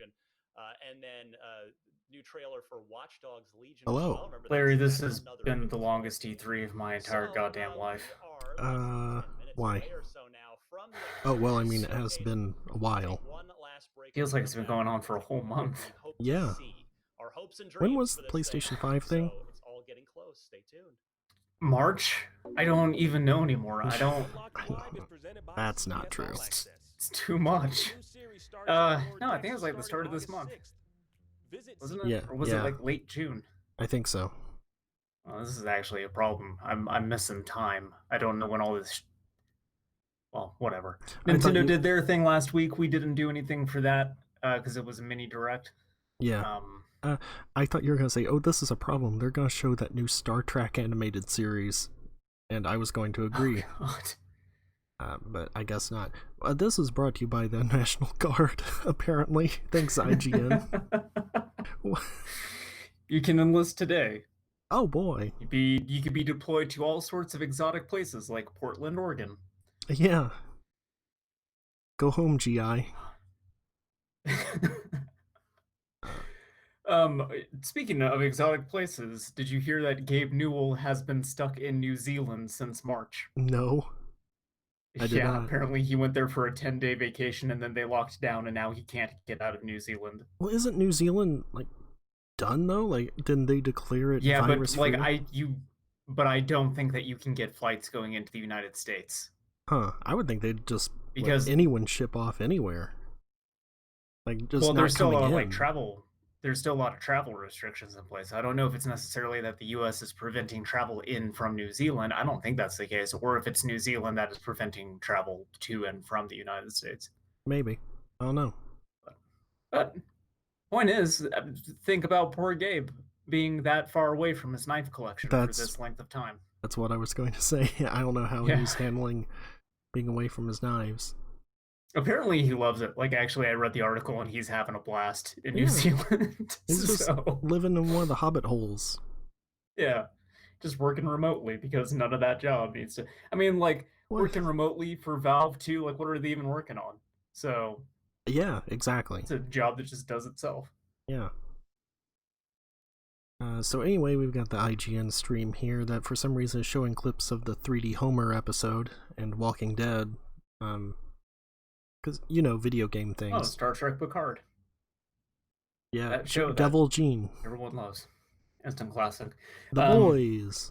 Fusion. And then new trailer for Watch Dogs Legion as Hello. well. Remember Larry, that's this has another been big the longest E3 of my entire goddamn life. We are less than 10 minutes Why? away or so now from the Oh, well, I Xbox mean, it has showcase. been a while. One last break. Feels like it's been going on for a whole month. We hope Yeah. to see our hopes and dreams. When was for the this PlayStation thing. 5 thing? So it's all getting close. Stay tuned. March? I don't even know anymore. I don't. That's not true. It's too much. No, I think it was like the start of this month. Wasn't it? Yeah, Or was it like late June? I think so. Well, this is actually a problem. I'm missing time. I don't know when all this. Well, whatever. Nintendo did their thing last week. We didn't do anything for that because it was a mini direct. Yeah. I thought you were going to say, oh, this is a problem. They're going to show that new Star Trek animated series. And I was going to agree. Oh, but I guess not. This is brought to you by the National Guard, apparently. Thanks, IGN. You can enlist today. Oh, boy. You could be deployed to all sorts of exotic places like Portland, Oregon. Yeah. Go home, GI. Speaking of exotic places, did you hear that Gabe Newell has been stuck in New Zealand since March? No. I did not. Apparently he went there for a 10-day vacation and then they locked down and now he can't get out of New Zealand. Well, isn't New Zealand, like, done, though? Like, didn't they declare it virus-free? But I don't think that you can get flights going into the United States. Huh. I would think they'd just let anyone ship off anywhere. Like, just there's still a lot in. of travel. There's still a lot of travel restrictions in place. I don't know if it's necessarily that the U.S. is preventing travel in from New Zealand. I don't think that's the case. Or if it's New Zealand that is preventing travel to and from the United States. Maybe. I don't know. But point is, think about poor Gabe being that far away from his knife collection for this length of time. That's what I was going to say. I don't know how he's handling being away from his knives. Apparently he loves it. Like, actually, I read the article and he's having a blast in New Zealand. He's just living in one of the hobbit holes. Yeah. Just working remotely because none of that job needs to... I mean, like, working remotely for Valve, too, like, what are they even working on? So... Yeah, exactly. It's a job that just does itself. Yeah. So anyway, we've got the IGN stream here that for some reason is showing clips of the 3D Homer episode and Walking Dead. Because, video game things. Oh, Star Trek Picard. Yeah, that show Devil Gene. Everyone loves. Instant classic. The boys.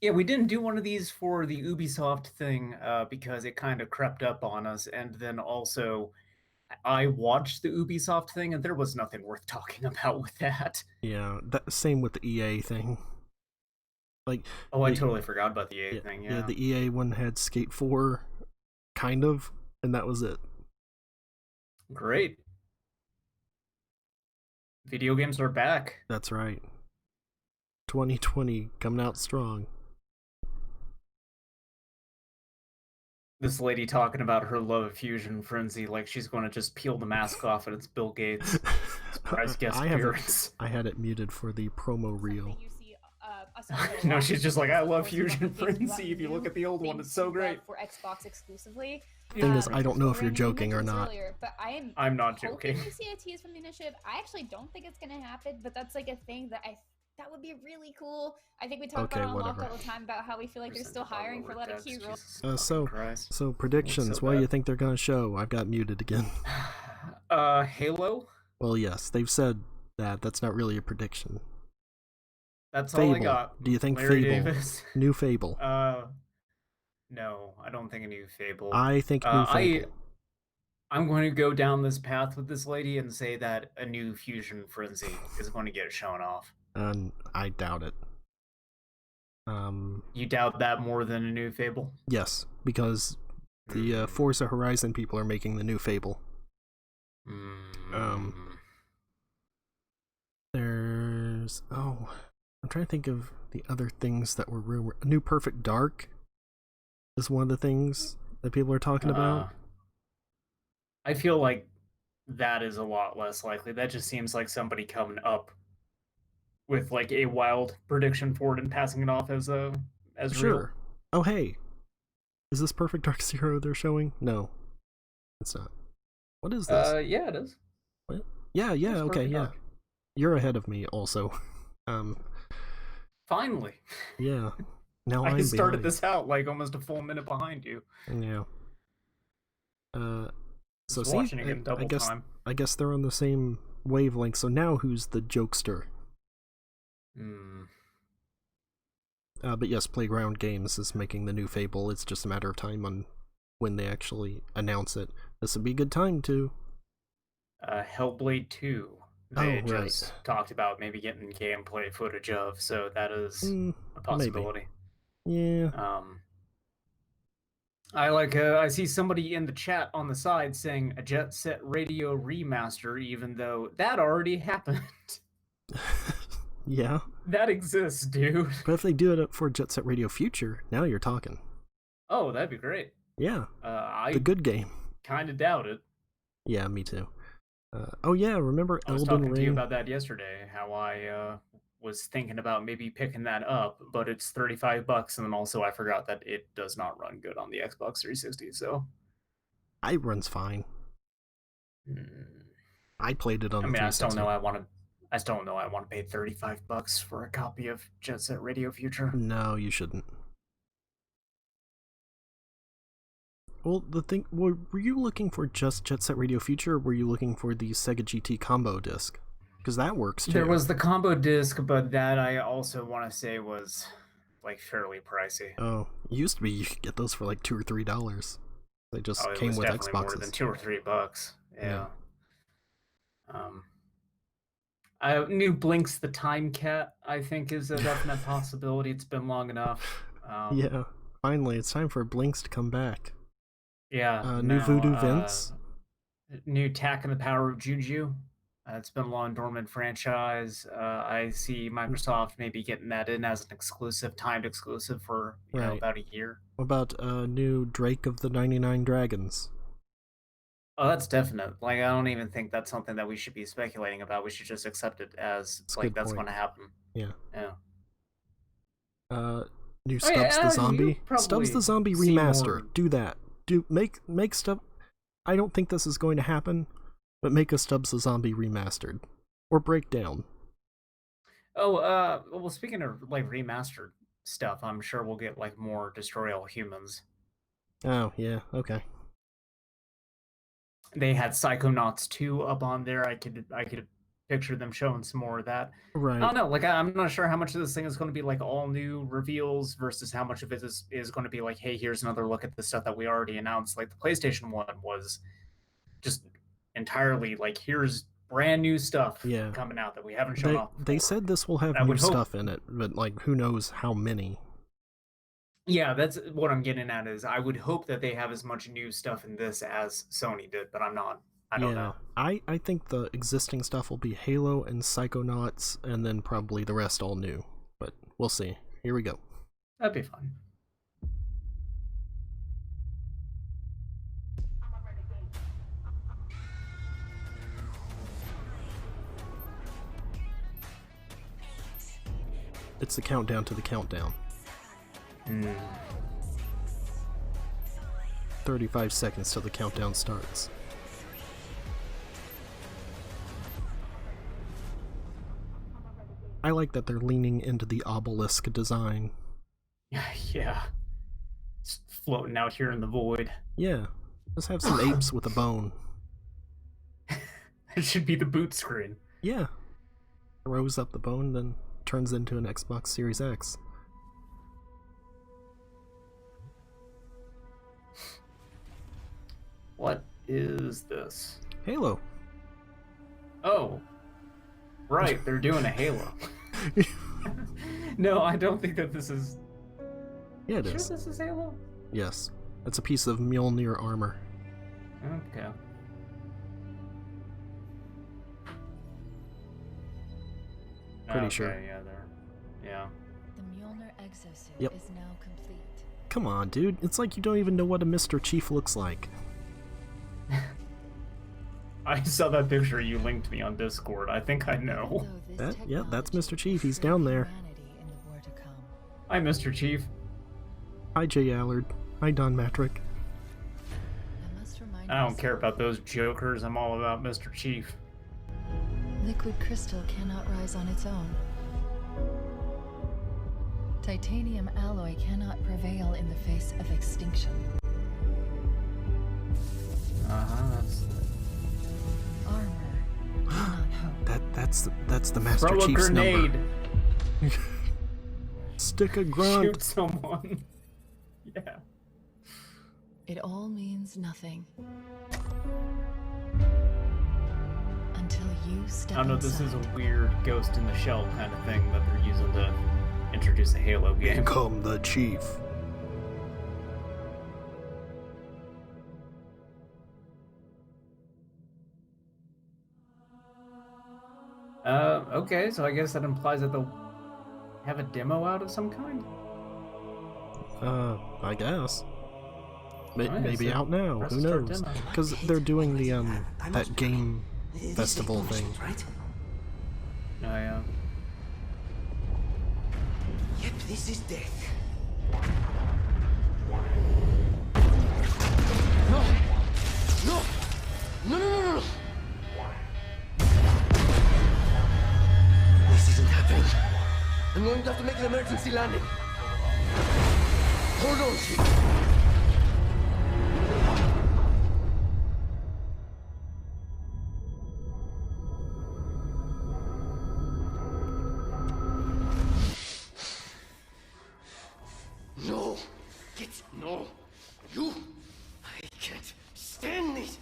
Yeah, we didn't do one of these for the Ubisoft thing because it kind of crept up on us. And then also, I watched the Ubisoft thing and there was nothing worth talking about with that. Yeah, same with the EA thing. Like, I totally forgot about the EA thing, yeah. Yeah, the EA one had Skate 4, kind of. And that was it. Great. Video games are back. That's right. 2020 coming out strong. This lady talking about her love of Fuzion Frenzy like she's going to just peel the mask off and it's Bill Gates. Surprise guest appearance. I had it muted for the promo reel. No, she's just like, I love Fuzion Frenzy. If you look at the old one, it's so great. For Xbox exclusively. Thing is, I don't know if you're joking or not. But I'm not joking. We see a tease from the initiative. I actually don't think it's gonna happen, but that's like a thing that would be really cool. I think we talk about it on Locked all the time about how we feel like they're still hiring for a lot of key roles. So predictions. What do you think they're gonna show? I've got muted again. Halo? Well, yes, they've said that. That's not really a prediction. That's Fable. all I got. Do you think Larry Fable? Davis. New Fable. No, I don't think a new Fable. I think new Fable. I'm going to go down this path with this lady and say that a new Fuzion Frenzy is going to get shown off. I doubt it. You doubt that more than a new Fable? Yes, because the Forza Horizon people are making the new Fable. There's... I'm trying to think of the other things that were rumored. A new Perfect Dark is one of the things that people are talking about. I feel like that is a lot less likely. That just seems like somebody coming up with like a wild prediction for it and passing it off as sure. real. Oh hey, is this Perfect Dark Zero they're showing? No, it's not. What is this? Yeah, it is. What? Yeah, okay, yeah. You're ahead of me also. Finally. Yeah. Now I I'm started behind. this out like almost a full minute behind you. Yeah. So Just see, watching it in double time. I guess they're on the same wavelength. So now who's the jokester? But yes, Playground Games is making the new Fable. It's just a matter of time on when they actually announce it. This would be a good time to. Hellblade 2. They just talked about maybe getting gameplay footage of, so that is a possibility. Maybe. Yeah. I see somebody in the chat on the side saying a Jet Set Radio remaster, even though that already happened. Yeah. That exists, dude. But if they do it for Jet Set Radio Future, now you're talking. Oh, that'd be great. Yeah. The good game. Kind of doubt it. Yeah, me too. Oh yeah, remember Elden Ring? I was talking to you about that yesterday, how I was thinking about maybe picking that up, but it's $35, and then also I forgot that it does not run good on the Xbox 360, so... It runs fine. I played it on the 360. I still don't know I want to pay $35 for a copy of Jet Set Radio Future. No, you shouldn't. Well, the thing, were you looking for just Jet Set Radio Future, or were you looking for the Sega GT combo disc? Because that works too. There was the combo disc, but that I also want to say was like fairly pricey. Oh, it used to be you could get those for like $2 or $3. They just came with Xboxes. More than $2 or $3. Yeah. New Blink's the Time Cat, I think, is a definite possibility. It's been long enough. Yeah, finally, it's time for Blinks to come back. Yeah. New Voodoo Vince. New Tack and the Power of Juju. It's been a long dormant franchise. I see Microsoft maybe getting that in as an exclusive, timed exclusive for about a year. What about new Drake of the 99 Dragons? Oh, that's definite. Like, I don't even think that's something that we should be speculating about. We should just accept it as that's going to happen. Yeah. Yeah. New Stubbs the Zombie. Stubbs the Zombie remaster. Do that. Make Stubbs. I don't think this is going to happen, but make a Stubbs the Zombie remastered or breakdown. Oh, well, speaking of like remastered stuff, I'm sure we'll get like more Destroy All Humans. Oh yeah, okay. They had Psychonauts 2 up on there. I could picture them showing some more of that. Right. I don't know. Like, I'm not sure how much of this thing is going to be like all new reveals versus how much of it is going to be like, hey, here's another look at the stuff that we already announced. Like the PlayStation 1 was just entirely like, here's brand new stuff coming out that we haven't shown off before. They said this will have new stuff in it, but like, who knows how many. Yeah, that's what I'm getting at is I would hope that they have as much new stuff in this as Sony did, but I'm not. I don't know. I think the existing stuff will be Halo and Psychonauts, and then probably the rest all new. But we'll see. Here we go. That'd be fun. It's the countdown to the countdown. 35 seconds till the countdown starts. I like that they're leaning into the obelisk design. Yeah. It's floating out here in the void. Yeah. Let's have some apes with a bone. It should be the boot screen. Yeah. Throws up the bone, then turns into an Xbox Series X. What is this? Halo. Oh. Right, they're doing a Halo. No, I don't think that this is... Yeah, it is. Sure this is Halo? Yes. It's a piece of Mjolnir armor. Okay. Pretty sure. Yeah, there. Yeah. The Mjolnir exosuit is now complete. Come on, dude. It's like you don't even know what a Mr. Chief looks like. I saw that picture you linked me on Discord. I think I know. That's Mr. Chief. He's down there. Hi, Mr. Chief. Hi, Jay Allard. Hi, Don Matrick. I don't care about those jokers. I'm all about Mr. Chief. Liquid crystal cannot rise on its own. Titanium alloy cannot prevail in the face of extinction. That's... Armor cannot hope. That's the Master Throw Chief's a grenade. number. Stick a grunt. Shoot someone. Yeah. It all means nothing. Until you step I don't know, inside. this is a weird Ghost in the Shell kind of thing that they're using to introduce a Halo game. Become the Chief. Okay, so I guess that implies that they'll have a demo out of some kind? I guess. Alright, Maybe so out now. press Who start knows? demo. Because they're doing the that game festival thing. Right? Oh, yeah. Yep, this is death. No! No! No, no, no, no, no! This isn't happening. I'm going to have to make an emergency landing. Hold on, Chief. No! No! You! I can't stand this!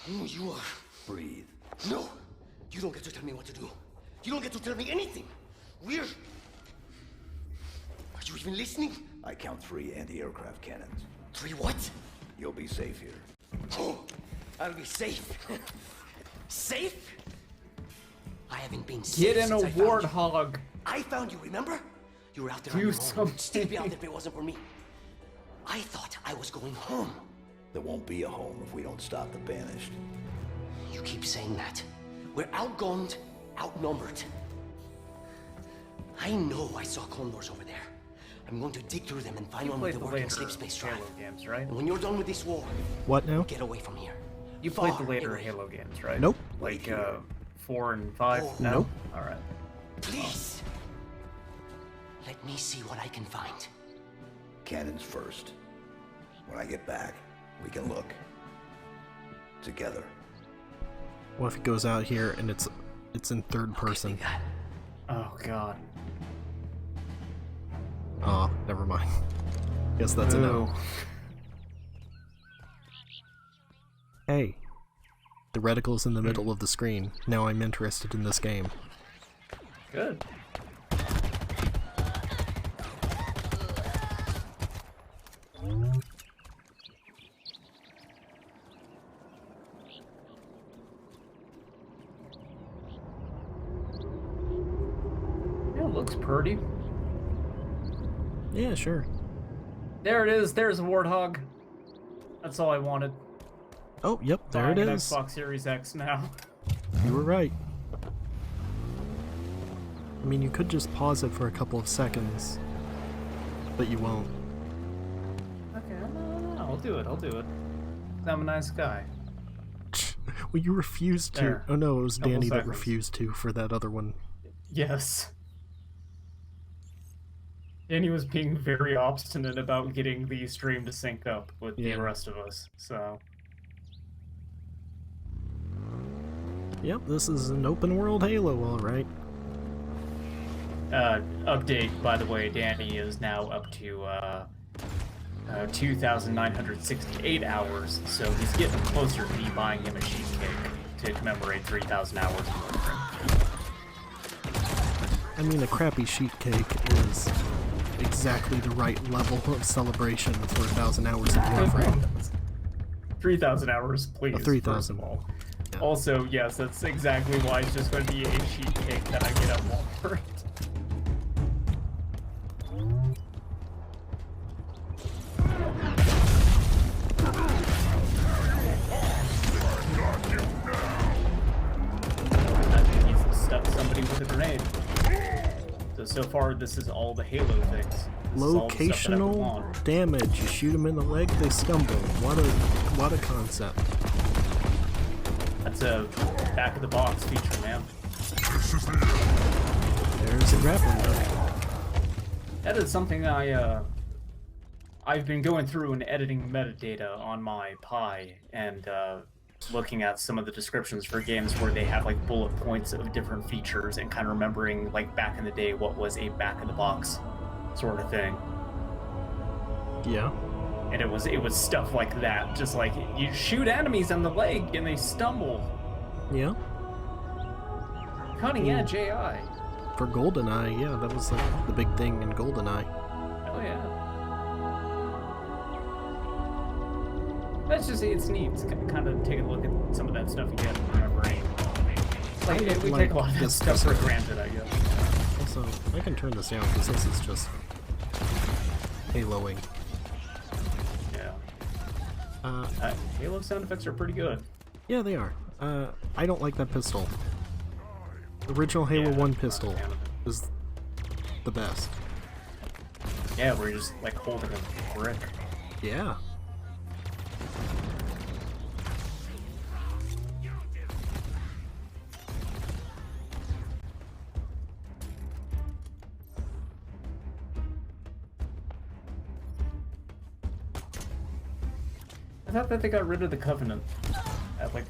Who you are? Breathe. No! You don't get to tell me what to do. You don't get to tell me anything. We're... Are you even listening? I count 3 anti-aircraft cannons. 3 what? You'll be safe here. Oh, I'll be safe. Safe? I haven't been safe Get in a since I found you. warthog. I found you, remember? You were out there on Do your own. something. Still be out there if it wasn't for me. I thought I was going home. There won't be a home if we don't stop the Banished. You keep saying that. We're outgunned, outnumbered. I know I saw condors over there. I'm going to dig through them and find You one played with the the working later sleep space drive. Halo games, right? And when you're done with this war, What now? get away from here. You played Far the later away. Halo games, right? Nope. Like 4 and 5? Oh, No? nope. Alright. Please. Let me see what I can find. Cannons first. When I get back, we can look. Together. What if it goes out here and it's in third person? That. Oh god. Oh, never mind. Guess that's a no. Ooh. Hey, the reticle's in the middle of the screen. Now I'm interested in this game. Good. Yeah, it looks pretty. Yeah, sure. There it is. There's a warthog. That's all I wanted. Oh, yep, there it Buying an is. Xbox Series X now. You were right. I mean, you could just pause it for a couple of seconds, but you won't. Okay, no, I'll do it. I'll do it. I'm a nice guy. Well, you refused to. There. Oh no, it was Couple Danny that seconds. refused to for that other one. Yes. Danny was being very obstinate about getting the stream to sync up with Yeah. the rest of us, so... Yep, this is an open world Halo, alright. Update, by the way, Danny is now up to, 2,968 hours, so he's getting closer to me buying him a sheet cake to commemorate 3,000 hours of work. I mean, a crappy sheet cake is exactly the right level of celebration for 1,000 hours of Warframe. 3,000 hours, please. 3,000. first of all. Yeah. Also, yes, that's exactly why it's just going to be a sheet cake that I get at Walmart. That needs to stuff somebody with a grenade. So far, this is all the Halo things. This is all the stuff that I would Locational want. damage. You shoot them in the leg, they stumble. What a concept. That's a back of the box feature, man. There's a grappling hook. That is something I've been going through and editing metadata on my Pi and looking at some of the descriptions for games where they have like bullet points of different features and kind of remembering like back in the day what was a back of the box sort of thing. Yeah. And it was stuff like that, just like you shoot enemies in the leg and they stumble. Yeah. Cutting edge AI. For GoldenEye, yeah, that was like the big thing in GoldenEye. Oh yeah. That's just, it's neat to kind of take a look at some of that stuff again, remembering. Like, we take a lot of that stuff for granted, I guess. Also, I can turn this down because this is just Haloing. Yeah. Halo sound effects are pretty good. Yeah, they are. I don't like that pistol. The original Halo 1 pistol is the best. Yeah, where you're just like holding a brick. Yeah. I thought that they got rid of the Covenant at like.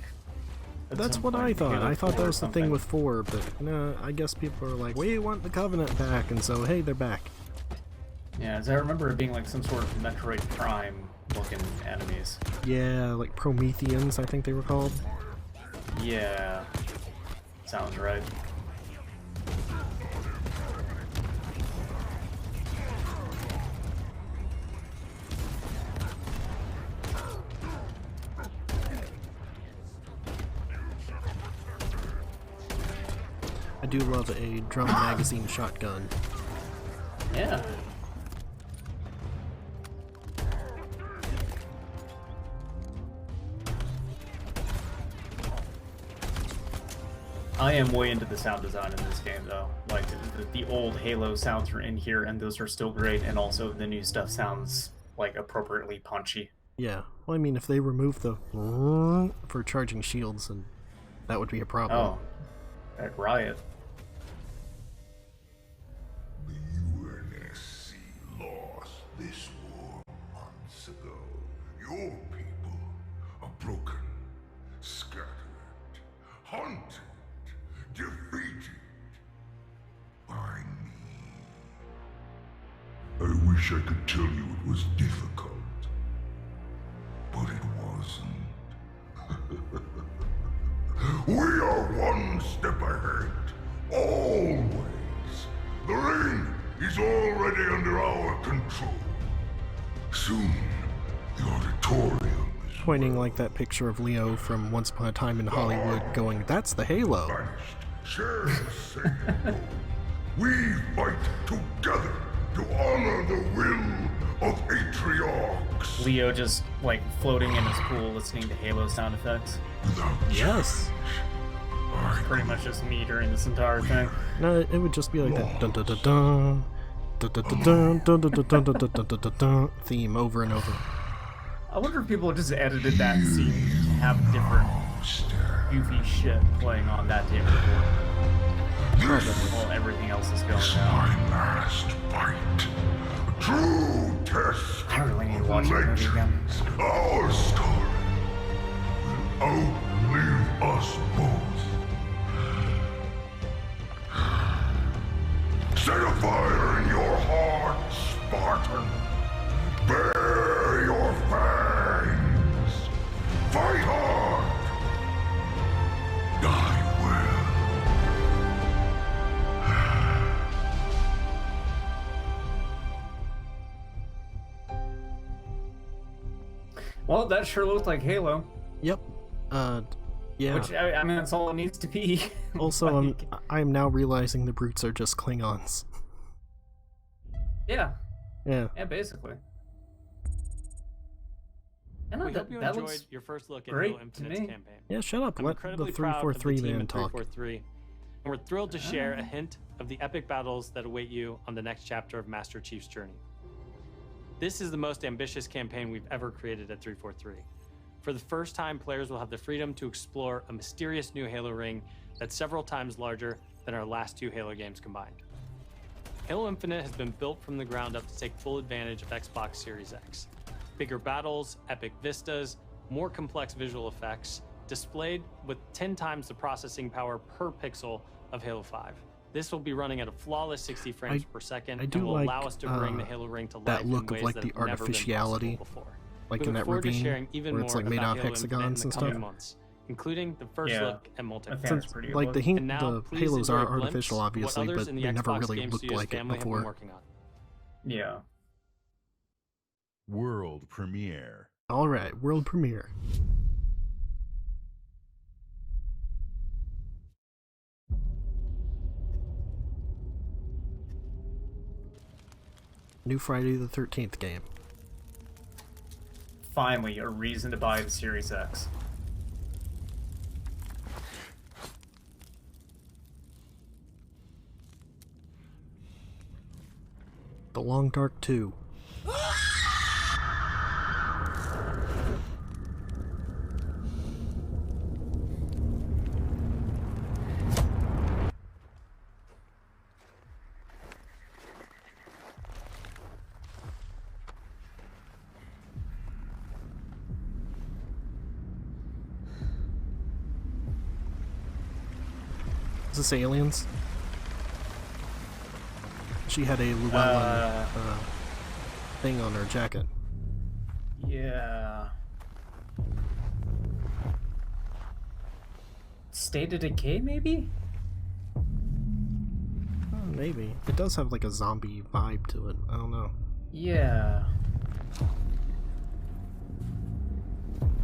That's what I thought. I thought that was the thing with 4, but no, I guess people are like, we want the Covenant back, and so, hey, they're back. Yeah, as I remember it being like some sort of Metroid Prime looking enemies. Yeah, like Prometheans, I think they were called. Yeah. Sounds right. I do love a drum magazine shotgun. Yeah. I am way into the sound design in this game, though. Like, the old Halo sounds are in here, and those are still great, and also the new stuff sounds, like, appropriately punchy. Yeah. Well, I mean, if they remove the for charging shields, then that would be a problem. Oh. At Riot. The UNSC lost this war months ago. Your people are broken, scattered, hunted, defeated by me. I wish I could tell you it was difficult, but it wasn't. We are one step ahead, always. The ring is already under our control. Soon, the auditorium is Pointing like that picture of Leo from Once Upon a Time in Hollywood going, that's the Halo. vanished. Share the same goal. We fight together to honor the will of Atriox. Leo just, like, floating in his pool listening to Halo sound effects. Without Yes. Pretty much just me during this entire thing. No, it would just be like that dun dun dun dun dun dun dun dun dun dun dun dun dun dun dun dun theme over and over. I wonder if people just edited that scene to have different goofy shit playing on that tape recorder. While everything else is going My on. last fight. A true test. I really need to watch that movie again. Our story will outlive us both. Set a fire in your heart, Spartan. Bare your fangs. Fight hard. Die well. Well, that sure looked like Halo. Yep. Yeah. Which, I mean, that's all it needs to be. Also, Like, I'm now realizing the brutes are just Klingons. Yeah. Yeah. Yeah, basically. We hope you enjoyed your first look at Halo Infinite's campaign. Yeah, shut up. I'm Let the incredibly proud of the 343 team man at talk. 343, and we're thrilled to share a hint of the epic battles that await you on the next chapter of Master Chief's journey. This is the most ambitious campaign we've ever created at 343. For the first time, players will have the freedom to explore a mysterious new Halo ring that's several times larger than our last 2 Halo games combined. Halo Infinite has been built from the ground up to take full advantage of Xbox Series X. Bigger battles, epic vistas, more complex visual effects, displayed with 10 times the processing power per pixel of Halo 5. This will be running at a flawless 60 frames per second and will allow us to bring the Halo ring to life that look in ways of like that the have never been artificiality, possible before. like We in look that forward to ravine sharing even where it's more like made about out of Halo Infinite hexagons in and the coming stuff. months, including the first look at multiplayer. Sounds pretty Like good. the And now, please Halos enjoy are a glimpse artificial, of what obviously, others but in the they never Xbox really Game looked Studios like it family have been before. working on. Yeah. World premiere. All right, world premiere. New Friday the 13th game. Finally, a reason to buy the Series X. The Long Dark 2. Is this Aliens? She had a Llewellyn thing on her jacket. Yeah. State of Decay, maybe? Maybe. It does have like a zombie vibe to it. I don't know. Yeah.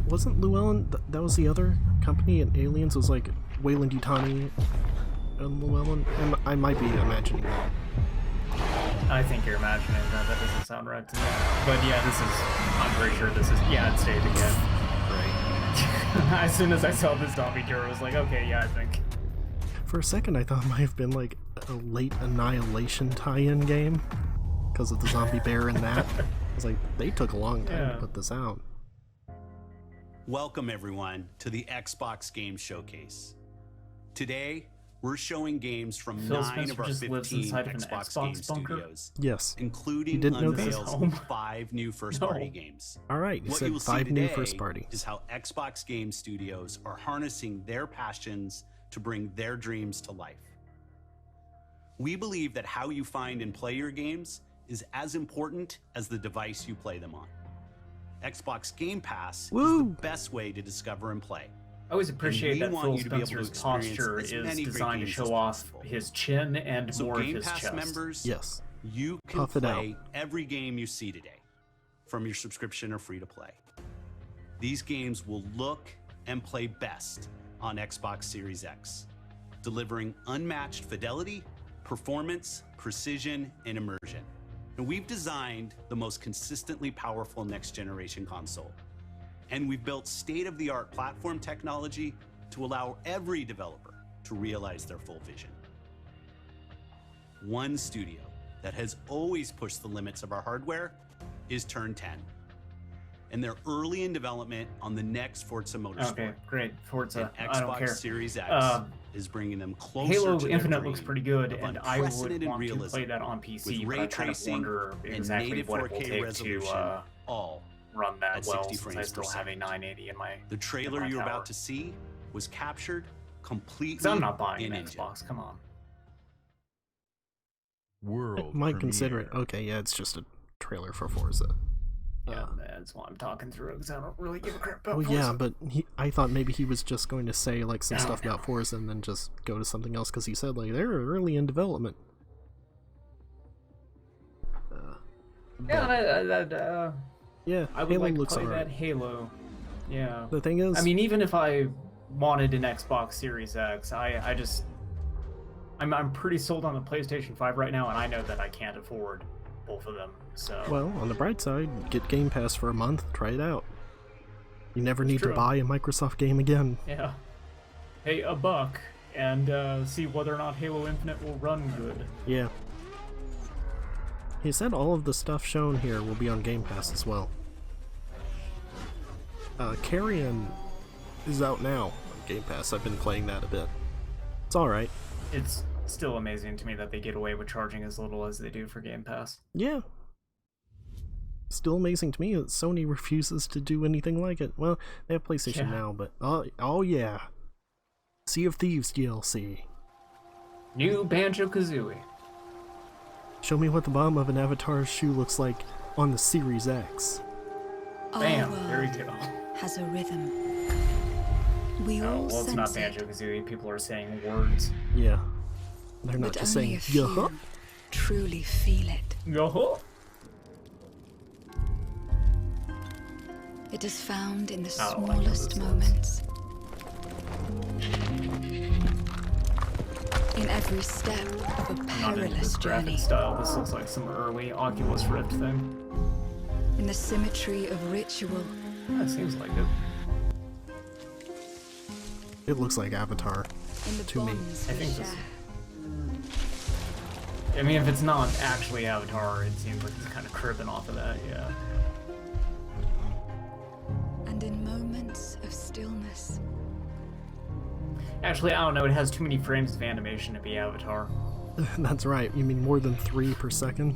Wasn't Llewellyn? That was the other company in Aliens. Was like Weyland-Yutani and Llewellyn. I might be imagining that. I think you're imagining that. That doesn't sound right to me. But yeah, this is. I'm pretty sure this is. Yeah, it's State of Decay. Right. As soon as I saw this zombie tour, I was like, okay, yeah, I think. For a second, I thought it might have been like a late Annihilation tie-in game because of the zombie bear in that. I was like, they took a long time to put this out. Welcome everyone to the Xbox Game Showcase. Today, we're showing games from Phil 9 Spencer of our just 15 lives inside of an Xbox Xbox Game bunker? Studios, Yes. including You didn't know this? unveils Home? 5 new first-party games. All right, you What said you will see 5 new today first parties. is how Xbox Game Studios are harnessing their passions to bring their dreams to life. We believe that how you find and play your games is as important as the device you play them on. Xbox Game Pass is the best way to discover and play. I always appreciate that Phil Spencer's experience posture as is many great designed to games show as off possible. his chin and So more of Game his Pass chest. members, Yes. you can Puff it out. play every game you see today from your subscription or free to play. These games will look and play best on Xbox Series X, delivering unmatched fidelity, performance, precision, and immersion. And we've designed the most consistently powerful next-generation console. And we've built state-of-the-art platform technology to allow every developer to realize their full vision. One studio that has always pushed the limits of our hardware is Turn 10. And they're early in development on the next Forza Motorsport. Okay, great. Forza. And I don't Xbox care. Series X is bringing them closer Halo to their Infinite dream looks pretty good, of and I would unprecedented want to realism play that on PC, with but ray I kind of tracing wonder and exactly native what it will 4K take to resolution, all run that at well, 60 since I frames still per have a second. 980 in my The trailer my you're tower. about to see was captured completely Because I'm not buying in an engine. Xbox, come on. World Might consider it. premiere. Okay, yeah, it's just a trailer for Forza. Yeah, that's why I'm talking through it, because I don't really give a crap about Oh Forza. yeah, but I thought maybe he was just going to say like some stuff about Forza and then just go to something else because he said like they're early in development. Yeah, I would Halo like to looks play alright. that Halo. Yeah. The thing is, I mean, even if I wanted an Xbox Series X, I'm pretty sold on the PlayStation 5 right now, and I know that I can't afford both of them. So well, on the bright side, get Game Pass for a month, try it out. You never need to true. buy a Microsoft game again. yeah, hey, $1 and see whether or not Halo Infinite will run good. Yeah. He said all of the stuff shown here will be on Game Pass as well. Carrion is out now on Game Pass. I've been playing that a bit. It's alright. It's still amazing to me that they get away with charging as little as they do for Game Pass. Yeah. Still amazing to me that Sony refuses to do anything like it. Well, they have PlayStation Now, but oh yeah. Sea of Thieves DLC. New Banjo-Kazooie. Show me what the bottom of an Avatar's shoe looks like on the Series X. Bam, there we go. Has a rhythm. We all well, it's sense not Banjo-Kazooie. People are saying words. Yeah. They're not but just only saying, a few truly feel it. Yo-ho. It is found in the smallest moments. In every step of a perilous journey. Style. This looks like some early Oculus Rift thing. In the symmetry of ritual. That seems like it. It looks like Avatar to me. I think this. I mean, if it's not actually Avatar, it seems like it's kind of cribbing off of that, yeah. And in moments of stillness. Actually, I don't know, it has too many frames of animation to be Avatar. That's right, you mean more than 3 per second?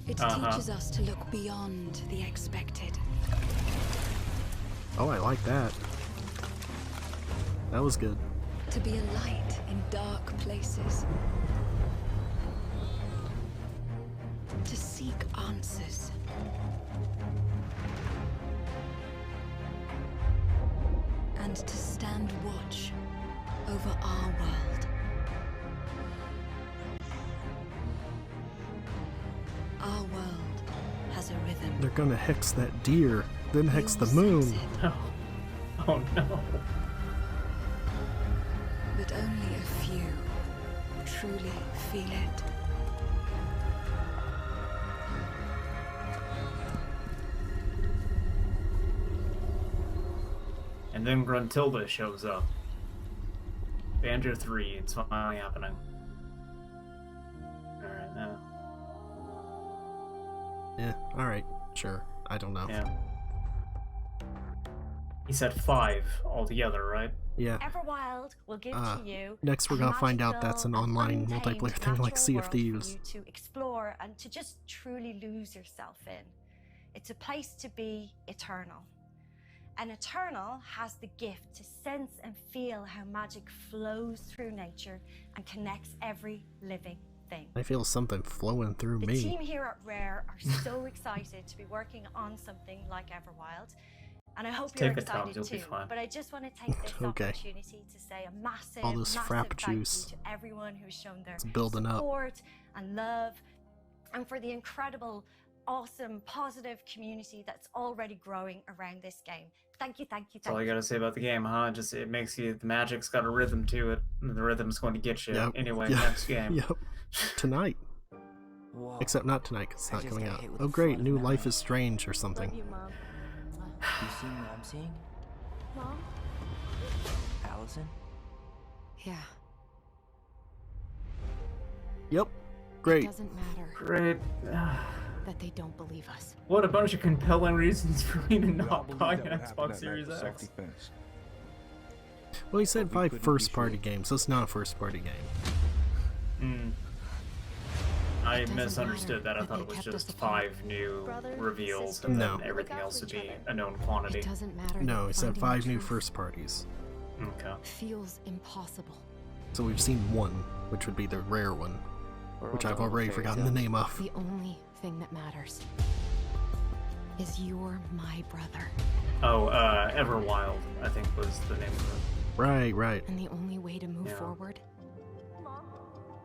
It teaches us to look beyond the expected. Oh, I like that. That was good. To be a light in dark places. To seek answers. And to stand watch over our world. Our world has a rhythm. They're gonna hex that deer, then hex the moon. Oh no. But only a few truly feel it. And then Gruntilda shows up. Banjo 3, it's finally happening. Alright, now. Yeah, alright, sure. I don't know. Yeah. He said 5 altogether, right? Yeah. Everwild will give to you. Next, we're gonna find out that's an online multiplayer thing like Sea of Thieves. For you to explore and to just truly lose yourself in. It's a place to be eternal. And Eternal has the gift to sense and feel how magic flows through nature and connects every living thing. I feel something flowing through me. The team here at Rare are so excited to be working on something like Everwild. And I hope you're excited too. But I just want to take this opportunity to say a massive, all this frap juice to everyone who's shown their support and love, and for the incredible, awesome, positive community that's already growing around this game. Thank you, thank you, thank you. That's all you gotta say about the game, huh? Just it makes you, the magic's got a rhythm to it, and the rhythm's going to get you. Yep. Anyway, next game. Yep. Tonight. Whoa. Except not tonight, because it's not coming out. Oh great, new Life is Strange or something. Love you, Mom. You seeing what I'm seeing? Mom? Allison? Yeah. Yep. Great. It doesn't matter. Great. That they don't believe us. What a bunch of compelling reasons for me to not buy an Xbox Series X. Well, he said 5 first-party games. That's not a first-party game. I misunderstood that. I thought it was just 5 new reveals, and then everything else would be a known quantity. It doesn't matter. No, he said 5 new first parties. Okay. Feels impossible. So we've seen 1, which would be the rare one, which I've already forgotten the name of. The only thing that matters is you're my brother. Oh, Everwild, I think was the name of it. Right, right. And the only way to move forward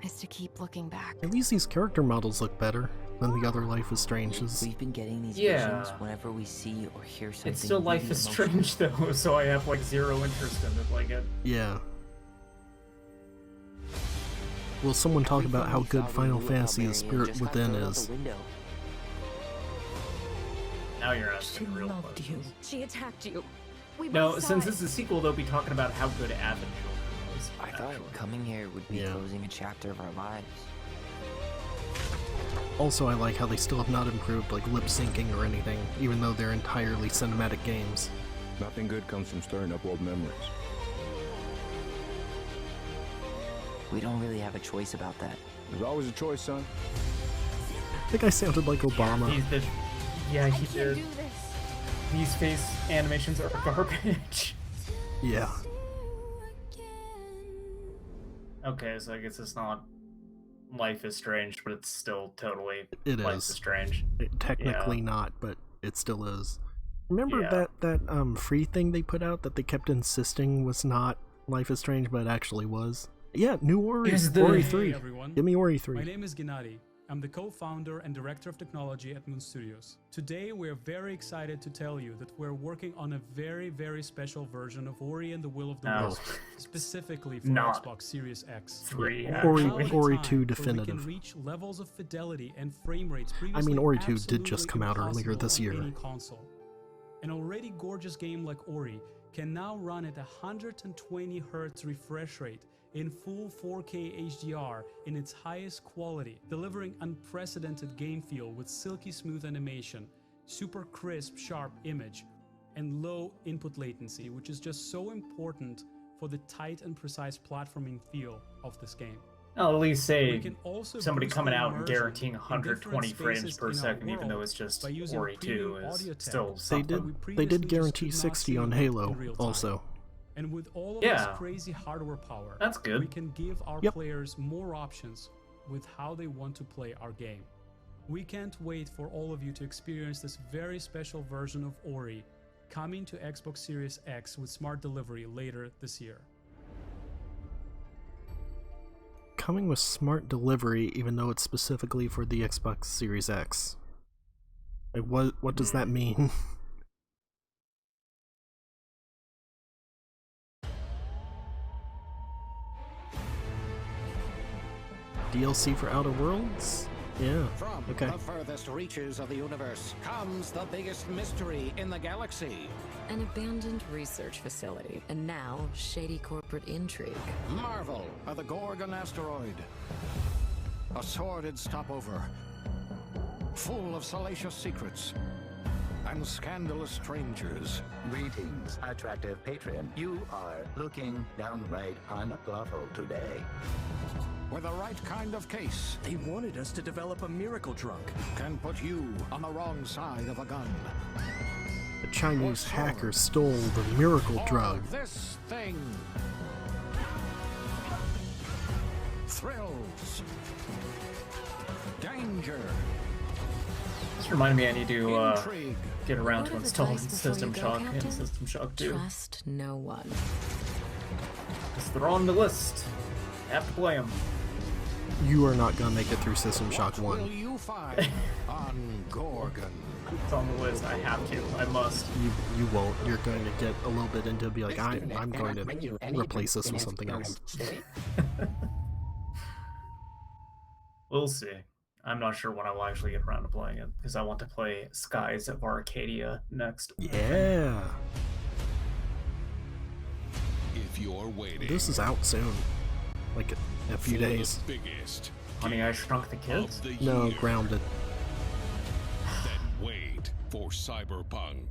is to keep looking back. At least these character models look better than the other Life is Strange's. We've been getting these visions whenever we see or hear something. It's still Life is Strange though, so I have like 0 interest in it. Like it. Yeah. Will someone talk about how good Final Fantasy The Spirit Within is? Now you're asking real questions. She attacked you. No, since this is a sequel, they'll be talking about how good Avengers was. I thought coming here would be closing a chapter of our lives. Also, I like how they still have not improved like lip syncing or anything, even though they're entirely cinematic games. Nothing good comes from stirring up old memories. We don't really have a choice about that. There's always a choice, son. I think I sounded like Obama. Yeah, he did. These face animations are garbage. Yeah. Okay, so I guess it's not Life is Strange, but it's still totally Life is Strange. Technically not, but it still is. Remember that free thing they put out that they kept insisting was not Life is Strange, but it actually was? Yeah, new Ori. Ori 3. Hey everyone. Give me Ori 3. My name is Gennady. I'm the co-founder and director of technology at Moon Studios. Today we're very excited to tell you that we're working on a very, very special version of Ori and the Will of the Wisp, specifically for Xbox Series X. Ori 2 definitive. We can reach levels of fidelity and frame rates I mean, Ori 2 did just come out earlier this year. Any console. An already gorgeous game like Ori can now run at 120 Hz refresh rate in full 4K HDR in its highest quality, delivering unprecedented game feel with silky smooth animation, super crisp, sharp image, and low input latency, which is just so important for the tight and precise platforming feel of this game. I'll at least say somebody coming out and guaranteeing 120 frames per second, even though it's just Ori 2, is still something. They did guarantee 60 on Halo, also. And with all of this crazy hardware power, that's good. We can give our players more options with how they want to play our game. We can't wait for all of you to experience this very special version of Ori coming to Xbox Series X with smart delivery later this year. Coming with smart delivery, even though it's specifically for the Xbox Series X. Like, what does that mean? DLC for Outer Worlds? Yeah. From okay. the furthest reaches of the universe comes the biggest mystery in the galaxy. An abandoned research facility, and now shady corporate intrigue. Marvel of the Gorgon asteroid. A sordid stopover, full of salacious secrets and scandalous strangers. Greetings, attractive patron. You are looking downright unlawful today. With the right kind of case, they wanted us to develop a miracle drug. Can put you on the wrong side of a gun. A Chinese hacker stole the miracle drug. This thing. Thrills. Danger. This reminded me I need to get around to installing System Shock and System Shock 2. Trust no one. Just they're on the list. Have to play them. You are not gonna make it through System Shock 1. What will you find on Gorgon? It's on the list. I have to. I must. You won't. You're going to get a little bit into it, be like, I'm going to replace this with something else. We'll see. I'm not sure when I will actually get around to playing it, because I want to play Skies of Arcadia next. Yeah. If you're waiting, this is out soon. Like a few days. Honey, I Shrunk the Kids? No, Grounded. Then wait for Cyberpunk.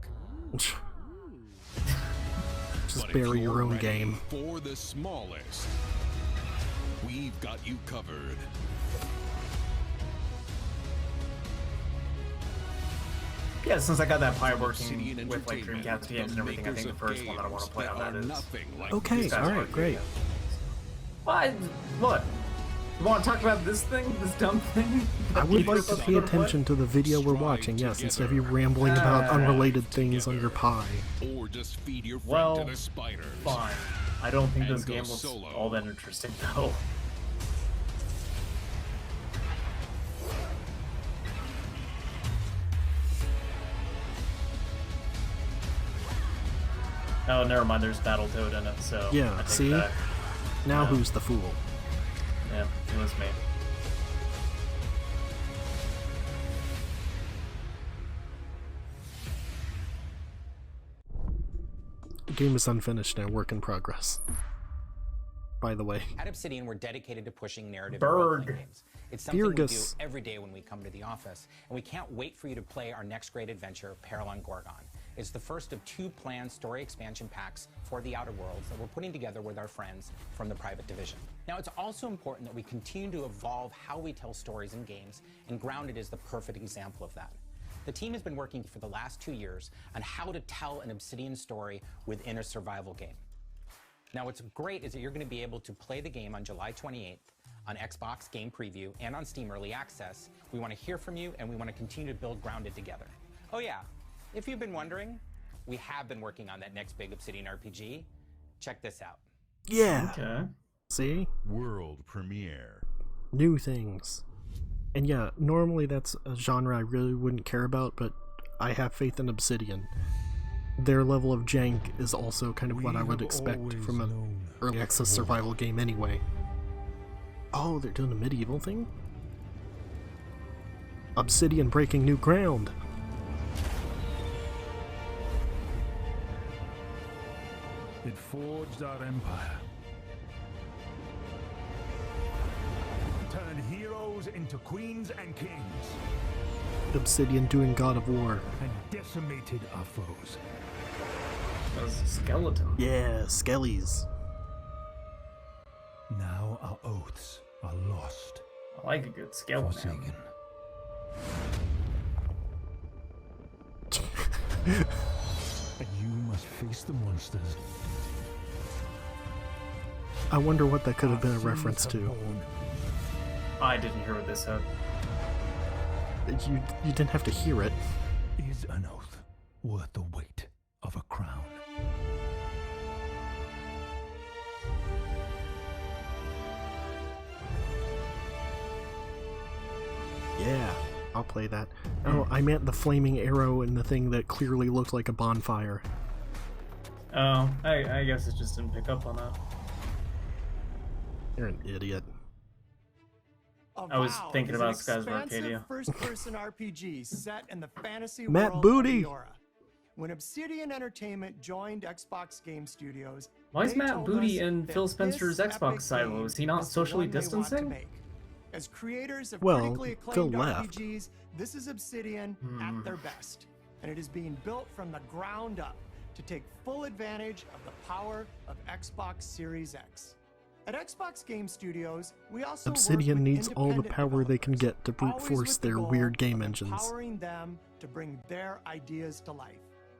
Just bury your own game. For the smallest, we've got you covered. Yeah, since I got that pie working with like Dreamcast games and everything, I think the first one that I want to play on that is. Okay, alright, great. What? You want to talk about this thing? This dumb thing? I would like to pay attention to the video we're watching, yes, instead of you rambling about unrelated things on your pie. Or just feed your friend well, to the spiders. Fine. I don't think this game looks all that interesting, though. Oh, never mind, there's Battletoad in it, so... Yeah, see? Now who's the fool? Yeah, it was me. The game is unfinished and work in progress. By the way. At Obsidian, we're dedicated to pushing narrative games. It's something we do every day when we come to the office, and we can't wait for you to play our next great adventure, Peril on Gorgon. is the first of 2 planned story expansion packs for the Outer Worlds that we're putting together with our friends from the Private Division. Now, it's also important that we continue to evolve how we tell stories in games, and Grounded is the perfect example of that. The team has been working for the last 2 years on how to tell an Obsidian story within a survival game. Now, what's great is that you're going to be able to play the game on July 28th on Xbox Game Preview and on Steam Early Access. We want to hear from you, and we want to continue to build Grounded together. Oh yeah, if you've been wondering, we have been working on that next big Obsidian RPG. Check this out. Yeah. Okay. See? World premiere. New things. And yeah, normally that's a genre I really wouldn't care about, but I have faith in Obsidian. Their level of jank is also kind of what I would expect from an early access survival game anyway. Oh, they're doing a medieval thing? Obsidian breaking new ground. It forged our empire. Turned heroes into queens and kings. Obsidian doing God of War. And decimated our foes. That was a skeleton. Yeah, skellies. Now our oaths are lost. I like a good skeleton. Forsaken. And you must face the monsters. I wonder what that could have been a reference to. I didn't hear what they said. You didn't have to hear it. Is an oath worth the weight of a crown? Yeah, I'll play that. Oh, I meant the flaming arrow and the thing that clearly looked like a bonfire. Oh, I guess it just didn't pick up on that. You're an idiot. I was thinking about Skies of Arcadia. First-person RPG set in the fantasy Matt world Booty. of Eora. When Obsidian Entertainment joined Xbox Game Studios, Why is they Matt told Booty us in that Phil Spencer's this Xbox epic silo? game Is he not is the socially one they want to distancing? make. As creators of Well, critically Phil acclaimed left. RPGs, this is Obsidian at their best, and it is being built from the ground up to take full advantage of the power of Xbox Series X. At Xbox Game Studios, we also Obsidian work with needs all the independent power they can get to brute always force with the their goal weird game of engines. empowering them to bring their ideas to life.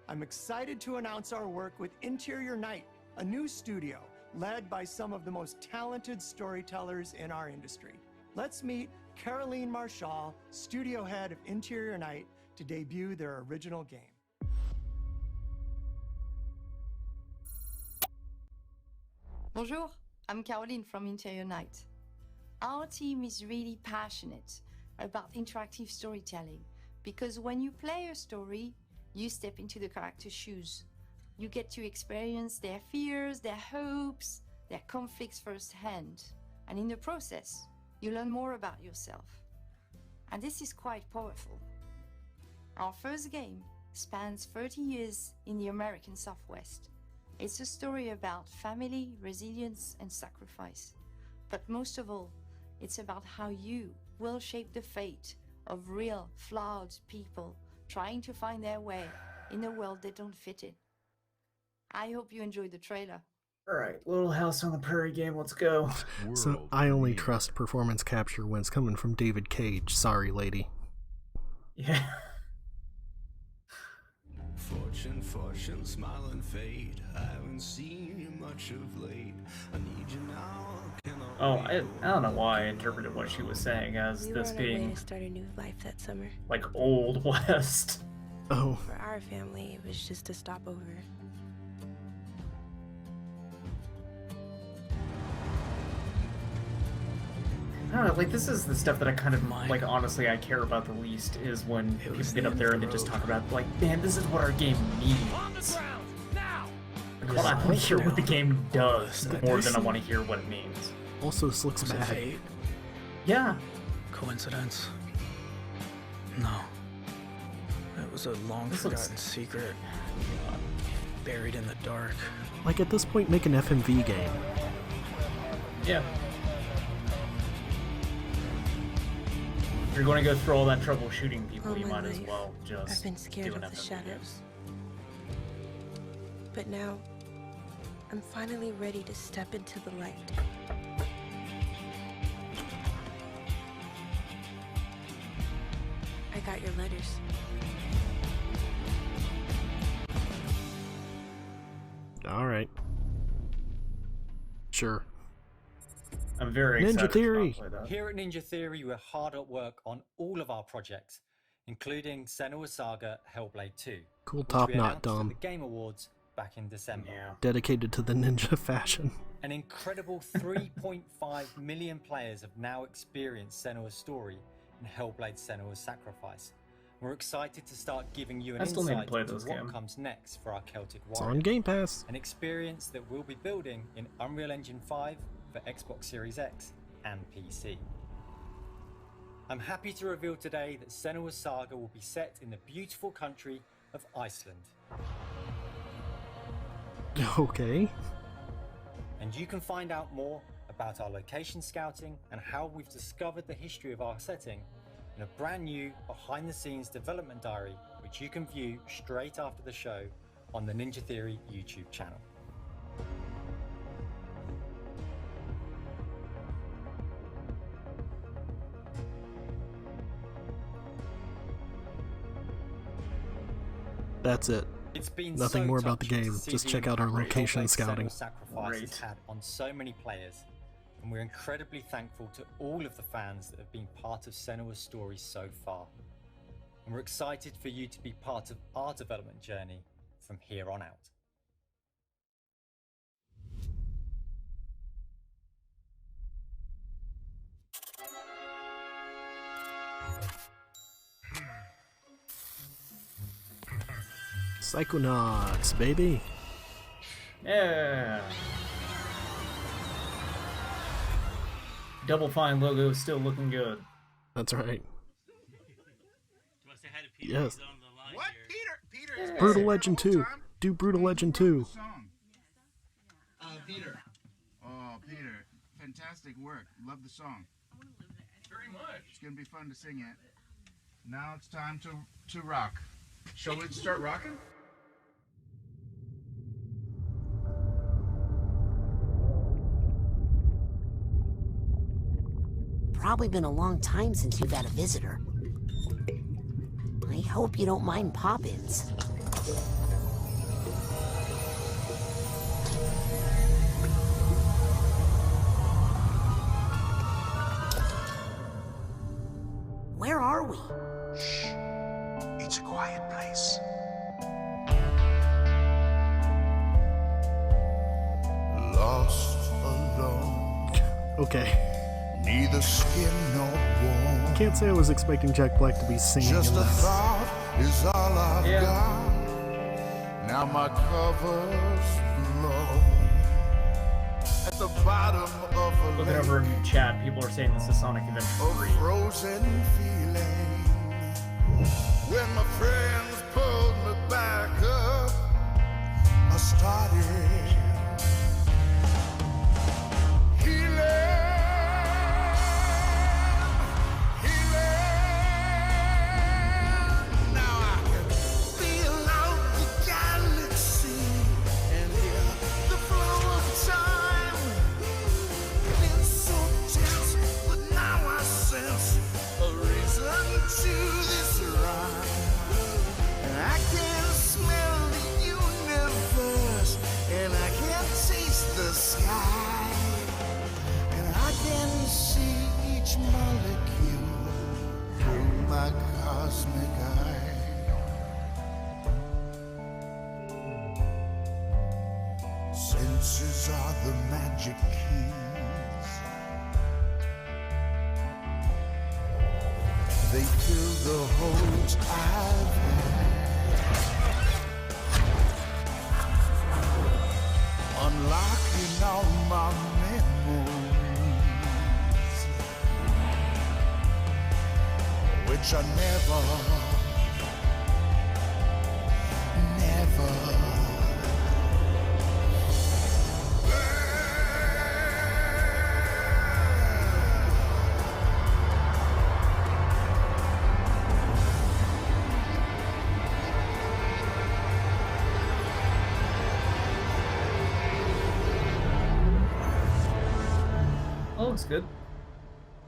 I'm excited to announce our work with Interior Night, a new studio led by some of the most talented storytellers in our industry. Let's meet Caroline Marshall, studio head of Interior Night, to debut their original game. Bonjour, I'm Caroline from Interior Night. Our team is really passionate about interactive storytelling because when you play a story, you step into the character's shoes. You get to experience their fears, their hopes, their conflicts firsthand. And in the process, you learn more about yourself. And this is quite powerful. Our first game spans 30 years in the American Southwest. It's a story about family, resilience, and sacrifice. But most of all, it's about how you will shape the fate of real, flawed people trying to find their way in a world they don't fit in. I hope you enjoyed the trailer. Alright, Little House on the Prairie game, let's go. So I only trust performance capture when it's coming from David Cage. Sorry, lady. Yeah. Fortune, smile and fade. I haven't seen you much of late. I need you now. Oh, I don't know why I interpreted what she was saying as We this were on our way being to start a new life that summer. like Old West. Oh. For our family, it was just a stopover. I don't know, like this is the stuff that I kind of like honestly I care about the least is when people get up there and they just talk about like, man, this is what our game needs. Like, well, I want to hear what the game does more than I want to hear what it means. Also, this looks bad. Fate? Yeah. Coincidence? No. It was a long forgotten secret. Buried in the dark. Like at this point, make an FMV game. Yeah. If you're going to go through all that trouble shooting people, All you my might as life, well just I've been scared do an of the FMV. shadows. But now, I'm finally ready to step into the light. I got your letters. All right. Sure. I'm very Ninja excited Theory. to play that. Here at Ninja Theory, we're hard at work on all of our projects, including Senua's Saga Hellblade 2. Cool which top we knot, announced Dom. at the Game Awards back in December. Dedicated to the ninja fashion. An incredible 3.5 million players have now experienced Senua's story in Hellblade: Senua's Sacrifice. We're excited to start giving you an I still need to insight play into this what game. comes next for our Celtic It's Warrior. on Game Pass. An experience that we'll be building in Unreal Engine 5 for Xbox Series X and PC. I'm happy to reveal today that Senua's Saga will be set in the beautiful country of Iceland. Okay. And you can find out more about our location scouting and how we've discovered the history of our setting in a brand new behind-the-scenes development diary, which you can view straight after the show on the Ninja Theory YouTube channel. That's it. It's been Nothing so more about the touching to game. see Just the check out our impact location Hellblade: scouting. Senua's Sacrifice has had on so many players, and we're incredibly thankful to all of the fans that have been part of Senua's story so far. And we're excited for you to be part of our development journey from here on out. Psychonauts, baby. Yeah. Double Fine logo is still looking good. That's right. Yes. What? Peter? Brutal Legend 2. Do Brutal Legend 2. Peter. Oh, Peter. Fantastic work. Love the song. Very much. It's going to be fun to sing it. Now it's time to rock. Shall we start rocking? Probably been a long time since you've had a visitor. I hope you don't mind pop-ins. Where are we? Shh. It's a quiet place. Lost alone. Okay. Neither skin nor bone. Can't say I was expecting Jack Black to be singing Just in a this. thought is all I've got. Now my cover's blown. At the bottom of a Looking over in chat, people are saying this is Sonic Adventure 3. frozen feeling. When my friends pulled me back up, I started healing. Now I can feel out the galaxy and hear the flow of time. Been so tense, but now I sense a reason to this rhyme. And I can smell the universe, and I can taste the sky, and I can see each molecule through my cosmic eye. Senses are the magic keys. They fill the holes I've had, unlocking all my memories, which I never looks good.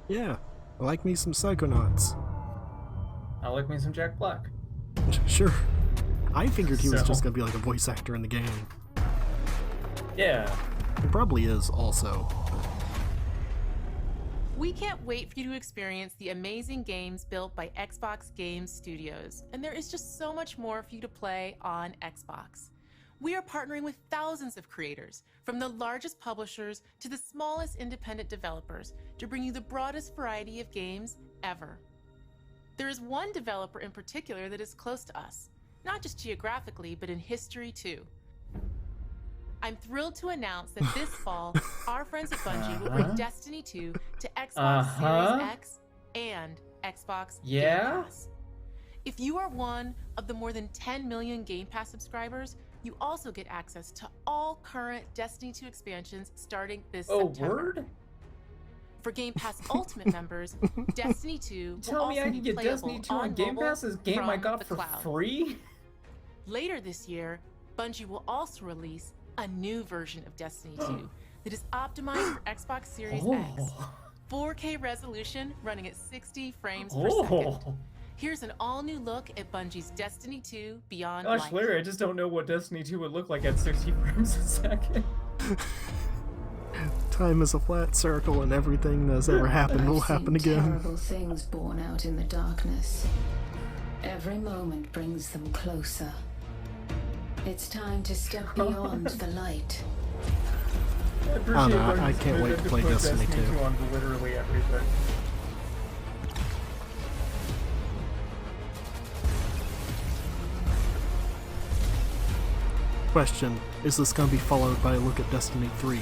Yeah, I like me some Psychonauts. I like me some Jack Black. Sure. I figured he was So- just gonna be like a voice actor in the game. Yeah. He probably is also. We can't wait for you to experience the amazing games built by Xbox Game Studios, and there is just so much more for you to play on Xbox. We are partnering with thousands of creators, from the largest publishers to the smallest independent developers, to bring you the broadest variety of games ever. There is one developer in particular that is close to us, not just geographically, but in history too. I'm thrilled to announce that this fall, our friends at Bungie will bring Destiny 2 to Xbox Series X and Xbox Yeah? Game Pass. If you are one of the more than 10 million Game Pass subscribers, you also get access to all current Destiny 2 expansions starting this September. Word? For Game Pass Ultimate members, Destiny 2 will Tell me also I be can get playable Destiny 2 on on Game mobile Pass, this game I from got the for cloud. free? Later this year, Bungie will also release a new version of Destiny 2 that is optimized for Xbox Series X. 4K resolution running at 60 frames per second. Here's an all-new look at Bungie's Destiny 2 Beyond Gosh, Light. Larry, I just don't know what Destiny 2 would look like at 60 frames a second. Time is a flat circle, and everything that's ever happened will happen again. Terrible things born out in the darkness. Every moment brings them closer. It's time to step beyond the light. I appreciate I Bungie's can't wait to commitment play put Destiny 2. on literally everything. Question, is this gonna be followed by a look at Destiny 3?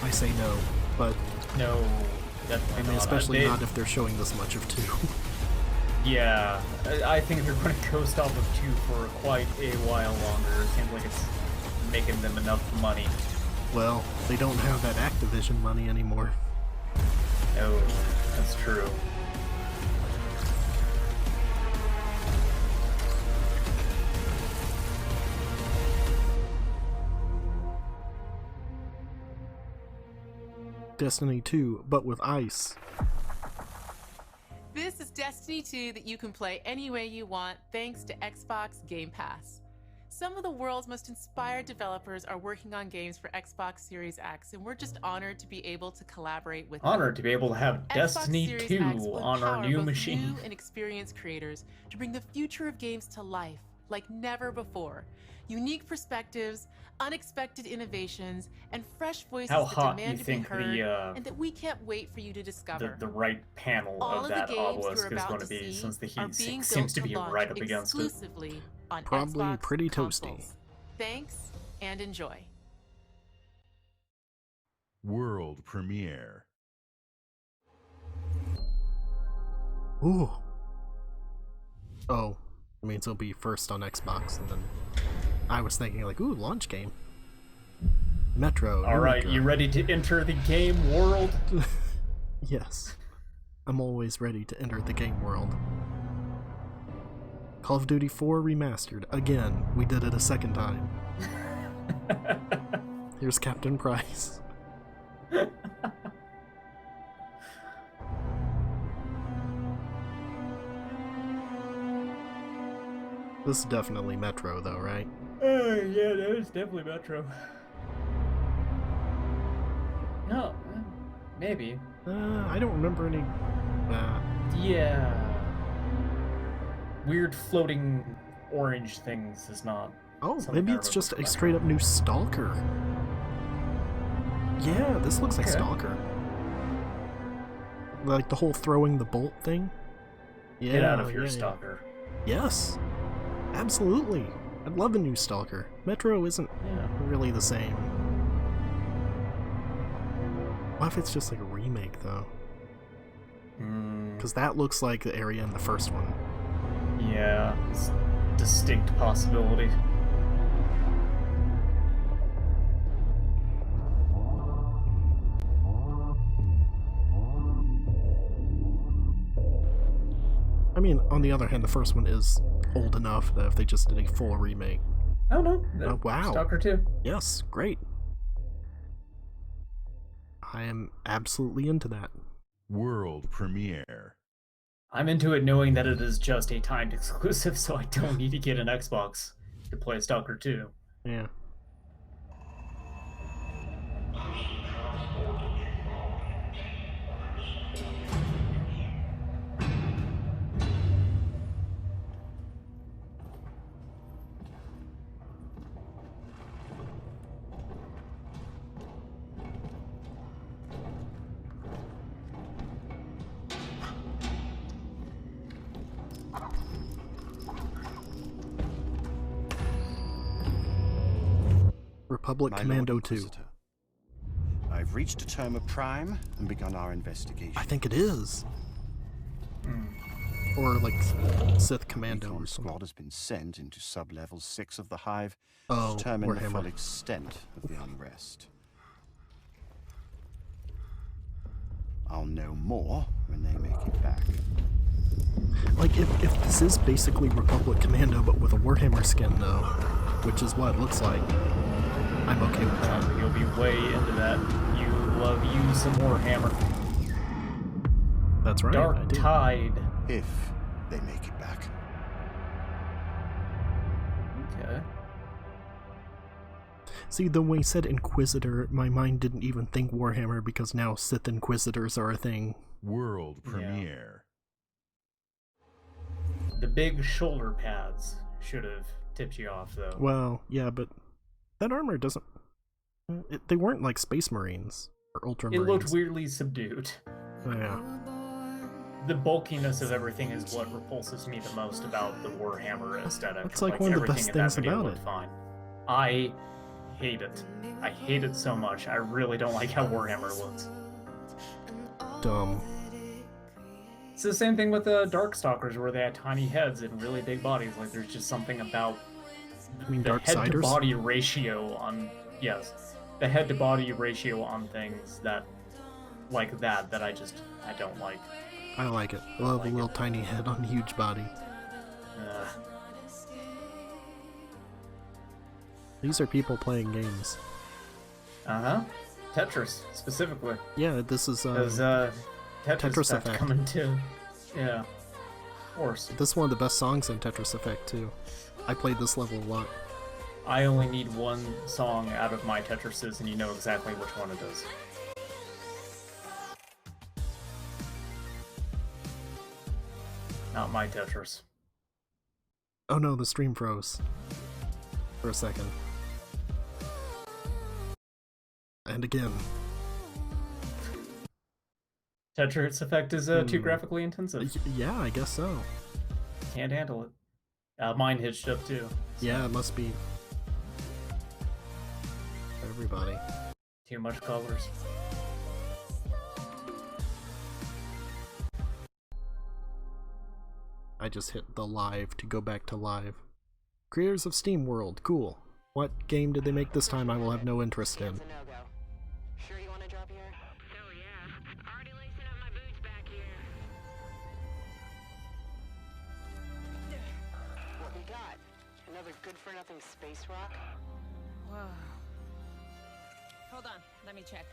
I say no, but... No, definitely I mean, not. especially not if they're showing this much of 2. Yeah, I think they're going to coast off of 2 for quite a while longer. It seems like it's making them enough money. Well, they don't have that Activision money anymore. Oh, that's true. Destiny 2, but with ice. This is Destiny 2 that you can play any way you want thanks to Xbox Game Pass. Some of the world's most inspired developers are working on games for Xbox Series X, and we're just honored to be able to collaborate with them. Honored to be able to have Xbox Destiny Series 2 X will on our empower new both machine. New and experienced creators to bring the future of games to life like never before. Unique perspectives, unexpected innovations, and fresh voices How that hot demand you to be think heard, the, and that we can't wait for you to discover. the right panel All of of that the games obelisk you're is about going to to be, see since the are heat being seems built to be launch right up against it. exclusively on Probably Xbox pretty consoles. toasty. Thanks and enjoy. World premiere. Ooh. Oh, it means it'll be first on Xbox, and then I was thinking like, ooh, launch game. Metro. Alright, you ready to enter the game world? Yes. I'm always ready to enter the game world. Call of Duty 4 Remastered. Again, we did it a second time. Here's Captain Price. This is definitely Metro, though, right? Yeah, that is definitely Metro. No, maybe. I don't remember any... Yeah. Weird floating orange things is not... Oh, something maybe I it's remember just from a Metro. straight-up new Stalker. Yeah, this looks like Okay. Stalker. Like the whole throwing the bolt thing? Yeah, Get out of here, yeah. Stalker. Yes, absolutely. I'd love a new Stalker. Metro isn't really the same. What if it's just like a remake, though? Because that looks like the area in the first one. Yeah, it's a distinct possibility. I mean, on the other hand, the first one is old enough that if they just did a full remake... Oh no, Oh, wow. Stalker 2. Yes, great. I am absolutely into that. World premiere. I'm into it knowing that it is just a timed exclusive, so I don't need to get an Xbox to play Stalker 2. Yeah. Republic My Commando Lord 2. Inquisitor, I've reached a term of prime and begun our investigation. I think it is. Or like Sith Commando or something. Squad has been sent into sub-level 6 of the Hive Oh, to determine the Warhammer. full extent of the unrest. I'll know more when they make it back. Like, if this is basically Republic Commando, but with a Warhammer skin, though, which is what it looks like, I'm okay with that. You'll be way into that. You love you some Warhammer. That's right. I Dark do. Tide. If they make it back. Okay. See, the way you said Inquisitor, my mind didn't even think Warhammer because now Sith Inquisitors are a thing. World premiere. The big shoulder pads should have tipped you off, though. Well, yeah, but that armor doesn't... they weren't like Space Marines or Ultramarines. It looked weirdly subdued. Yeah. The bulkiness of everything is what repulses me the most about the Warhammer aesthetic. It's like one of the best everything in that things video about looked it. Fine. I hate it. I hate it so much. I really don't like how Warhammer looks. Dumb. It's the same thing with the Darkstalkers, where they had tiny heads and really big bodies. Like, there's just something about I mean, the Darksiders? head-to-body ratio on... Yes. The head-to-body ratio on things that... like that I don't like. I like it. I love a little tiny head on a huge body. These are people playing games. Uh-huh. Tetris, specifically. Yeah, this is There's Tetris Effect coming too. Yeah. Of course. This is one of the best songs in Tetris Effect too. I played this level a lot. I only need one song out of my Tetrises, and you know exactly which one it is. Not my Tetris. Oh no, the stream froze. For a second. And again. Tetris Effect is too graphically intensive. Yeah, I guess so. Can't handle it. Mine hitched up too. Yeah, it must be. Everybody. Too much colors. I just hit the live to go back to live. Creators of Steam World, cool. What game did they make this time I will have no interest in? Sure you want to drop here? Hell yeah. Already lacing up my boots back here. What we got? Another good-for-nothing space rock? Whoa. Hold on, let me check.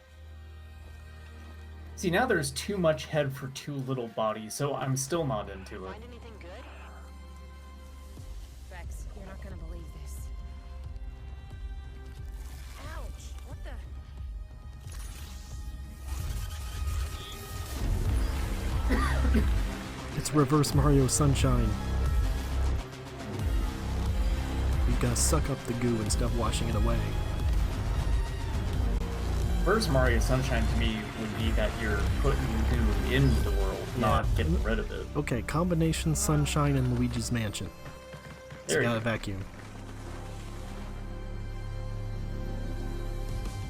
See, now there's too much head for too little body, so I'm still not into it. Find anything good? Vex, you're not gonna believe this. Ouch! What the? It's Reverse Mario Sunshine. You gotta suck up the goo instead of washing it away. First Mario Sunshine to me would be that you're putting goo into the world, not getting rid of it. Okay, combination Sunshine and Luigi's Mansion. It's There you got a go. vacuum.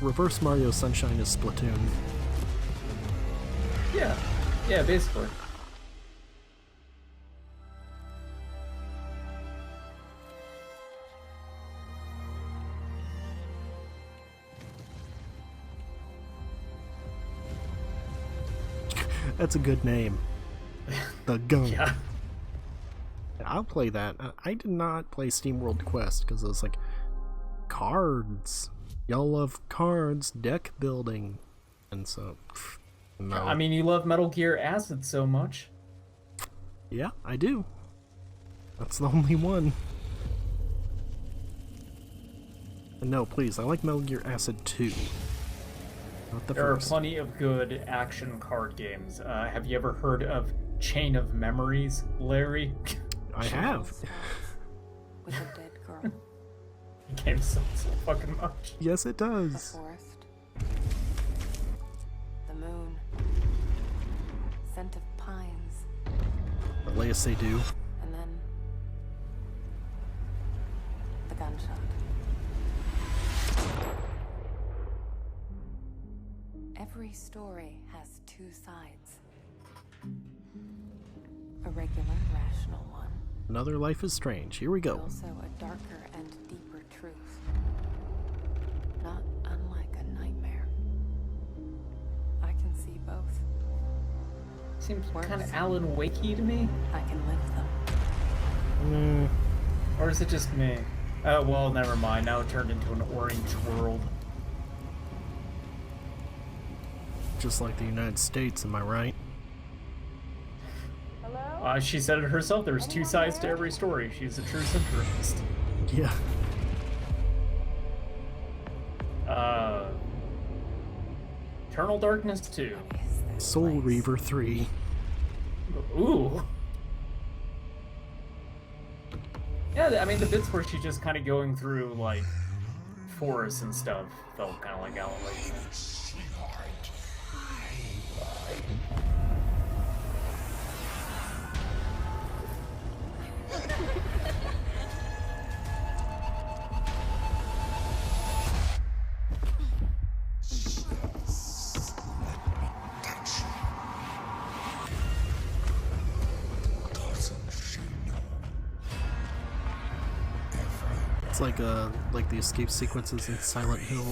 Reverse Mario Sunshine is Splatoon. Yeah, basically. That's a good name. The Gunk. Yeah. I'll play that. I did not play SteamWorld Quest because it was like cards. Y'all love cards, deck building. and so no. I mean, you love Metal Gear Acid so much. Yeah, I do. That's the only one. And no, please, I like Metal Gear Acid 2. Not the There are first. plenty of good action card games. Have you ever heard of Chain of Memories, Larry? I have. With a dead girl. The game sucks so fucking much. Yes, it The does. forest. The moon. Scent of pines. At least they do. And then the gunshot. Every story has two sides. A regular, rational one. Another Life is Strange. Here we But go. also a darker and deeper truth. Not unlike a nightmare. I can see both. Seems kind of Alan Wakey to me. I can live them. Or is it just me? Well, never mind. Now it turned into an orange world. Just like the United States, am I right? She said it herself. There's two sides to every story. She's a true centrist. Yeah. Eternal Darkness 2. Soul Reaver 3. Ooh. Yeah, I mean, the bits where she's just kind of going through, like, forests and stuff felt kind of like Alan Wake. It's like the escape sequences in Silent Hill,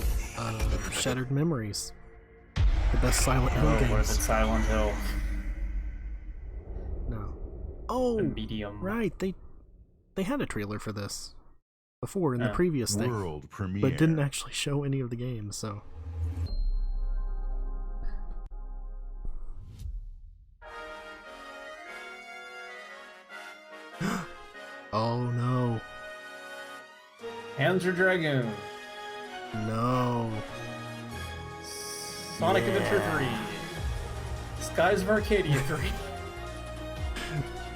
Shattered Memories. The best Silent Hill games. What is it, Silent Hill? No. Oh, Medium. right. They had a trailer for this before in the Oh. previous thing, World premiere. but didn't actually show any of the games. So. Oh no. Panzer Dragoon. No. Sonic Adventure 3. Skies of Arcadia 3.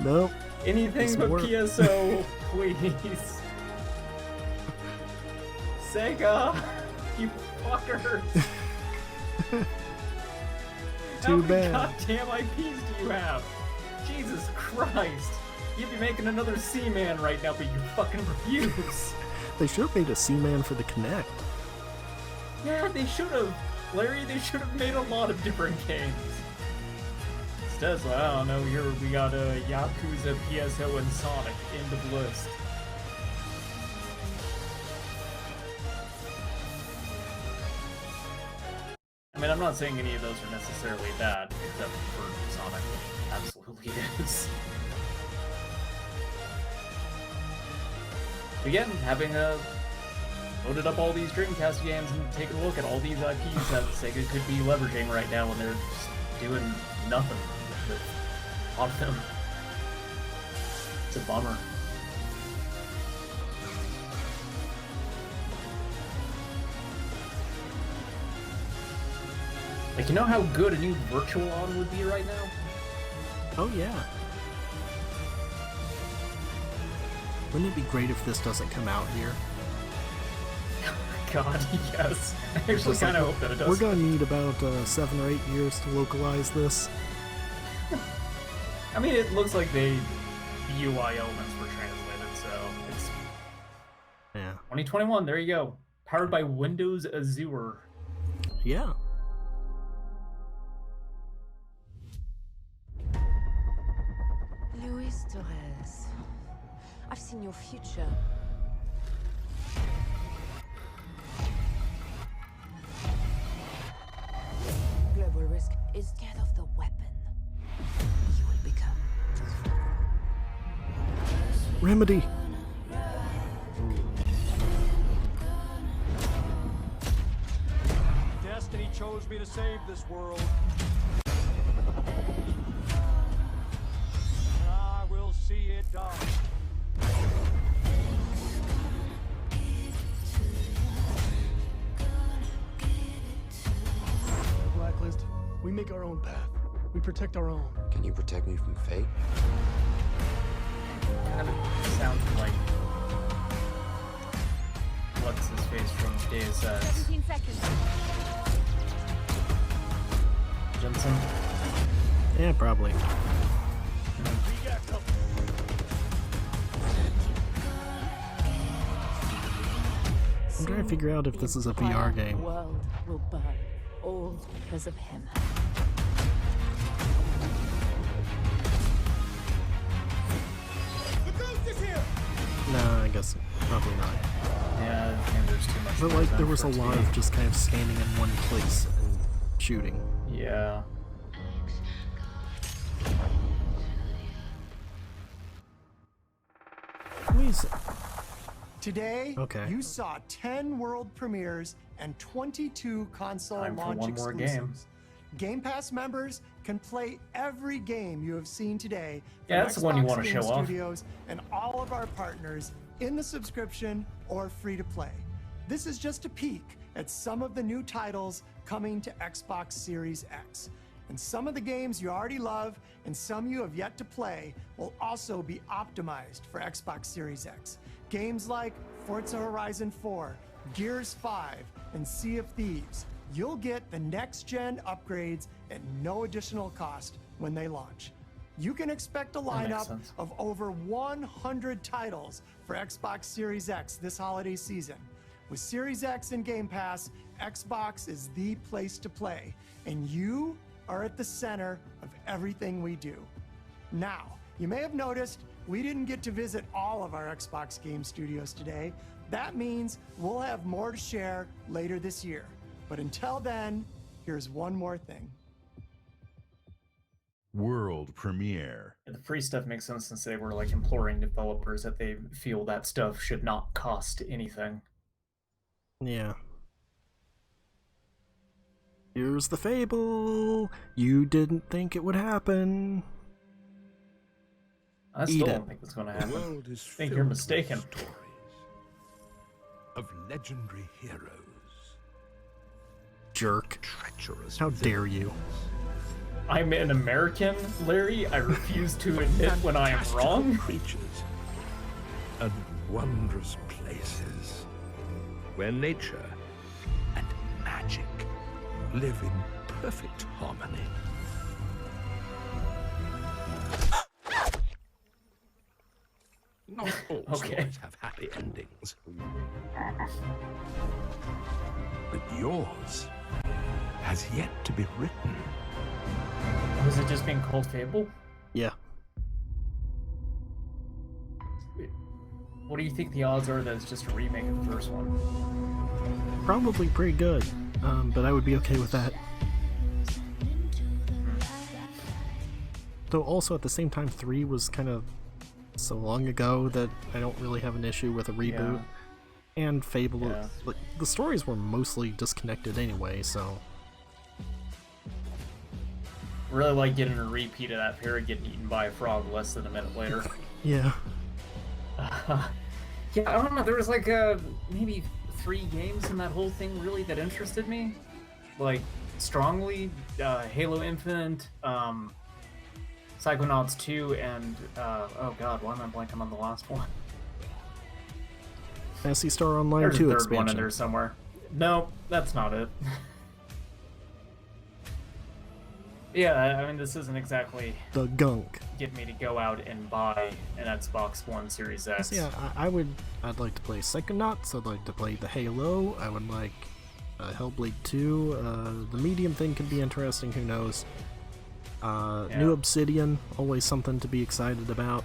Nope. Anything It's but more- PSO, please. Sega, you fuckers. How Too many bad. goddamn IPs do you have? Jesus Christ. You'd be making another Seaman right now, but you fucking refuse. They should have made a Seaman for the Kinect. Yeah, they should have. Larry, they should have made a lot of different games. Instead, so I don't know, here we got Yakuza, PSO, and Sonic. End of list. I mean, I'm not saying any of those are necessarily bad, except for Sonic, which absolutely is. Again, having loaded up all these Dreamcast games and taking a look at all these IPs that Sega could be leveraging right now, and they're just doing nothing with a lot of them. It's a bummer. Like, you know how good a new Virtual On would be right now? Oh yeah. Wouldn't it be great if this doesn't come out here? God, yes. I actually Just kind of like, hope that it does. We're gonna need about 7 or 8 years to localize this. I mean, it looks like the UI elements were translated, so it's Yeah. 2021. There you go. Powered by Windows Azure. Yeah. Luis Torres. I've seen your future. Global risk is scared of the weapon. You will become. Remedy. Destiny chose me to to save this world. I will see it done. Blacklist, we make our own path. We protect our own. Can you protect me from fate? Kind of sounds like what's his face from Deus Ex. 17 seconds. Jensen? Yeah, probably. I'm trying to figure out if this is a VR game. The world will burn, all because of him. The ghost is here! Nah, I guess probably not. Yeah, I think there's too much. But like, there was a for it to lot be. of just kind of standing in one place and shooting. Yeah. Please. Today, Okay. you saw 10 world premieres and 22 console Time for launch one more game. exclusives. Game Pass members can play every game you have seen today from Yeah, that's the one you Xbox wanna Game show off. Studios and all of our partners in the subscription or free to play. This is just a peek at some of the new titles coming to Xbox Series X. And some of the games you already love and some you have yet to play will also be optimized for Xbox Series X. Games like Forza Horizon 4, Gears 5, and Sea of Thieves. You'll get the next-gen upgrades at no additional cost when they launch. You can expect a makes lineup sense. of over 100 titles for Xbox Series X this holiday season. With Series X and Game Pass, Xbox is the place to play, and you are at the center of everything we do. Now, you may have noticed we didn't get to visit all of our Xbox game studios today. That means we'll have more to share later this year. But until then, here's one more thing. World premiere. The free stuff makes sense since they were like imploring developers that they feel that stuff should not cost anything. Yeah. Here's the Fable. You didn't think it would happen. I Eat still it. don't think it's going to happen. The world is I think filled you're with mistaken. stories of legendary heroes. Jerk. Treacherous How dare you? I'm an American, Larry. I refuse to admit when I am wrong. Creatures and wondrous places where nature and magic live in perfect harmony. Not all Okay. stories have happy endings. But yours has yet to be written. Was it just being called Fable? Yeah. What do you think the odds are that it's just a remake of the first one? Probably pretty good. But I would be okay with that. Though also at the same time, 3 was kind of so long ago that I don't really have an issue with a reboot. And Fable, Yeah. like, the stories were mostly disconnected anyway, so... Really like getting a repeat of that parrot getting eaten by a frog less than a minute later. Yeah. Yeah, I don't know. There was like maybe 3 games in that whole thing really that interested me, like strongly. Halo Infinite, Psychonauts 2, and oh god, why am I blanking on the last one? Fantasy Star Online There's 2 a third one in expansion. there somewhere. No, that's not it. Yeah, I mean, this isn't exactly The gunk. get me to go out and buy an Xbox One Series X. So yeah, I'd like to play Psychonauts, I'd like to play the Halo, I would like Hellblade 2, the Medium thing could be interesting, who knows. New Obsidian, always something to be excited about.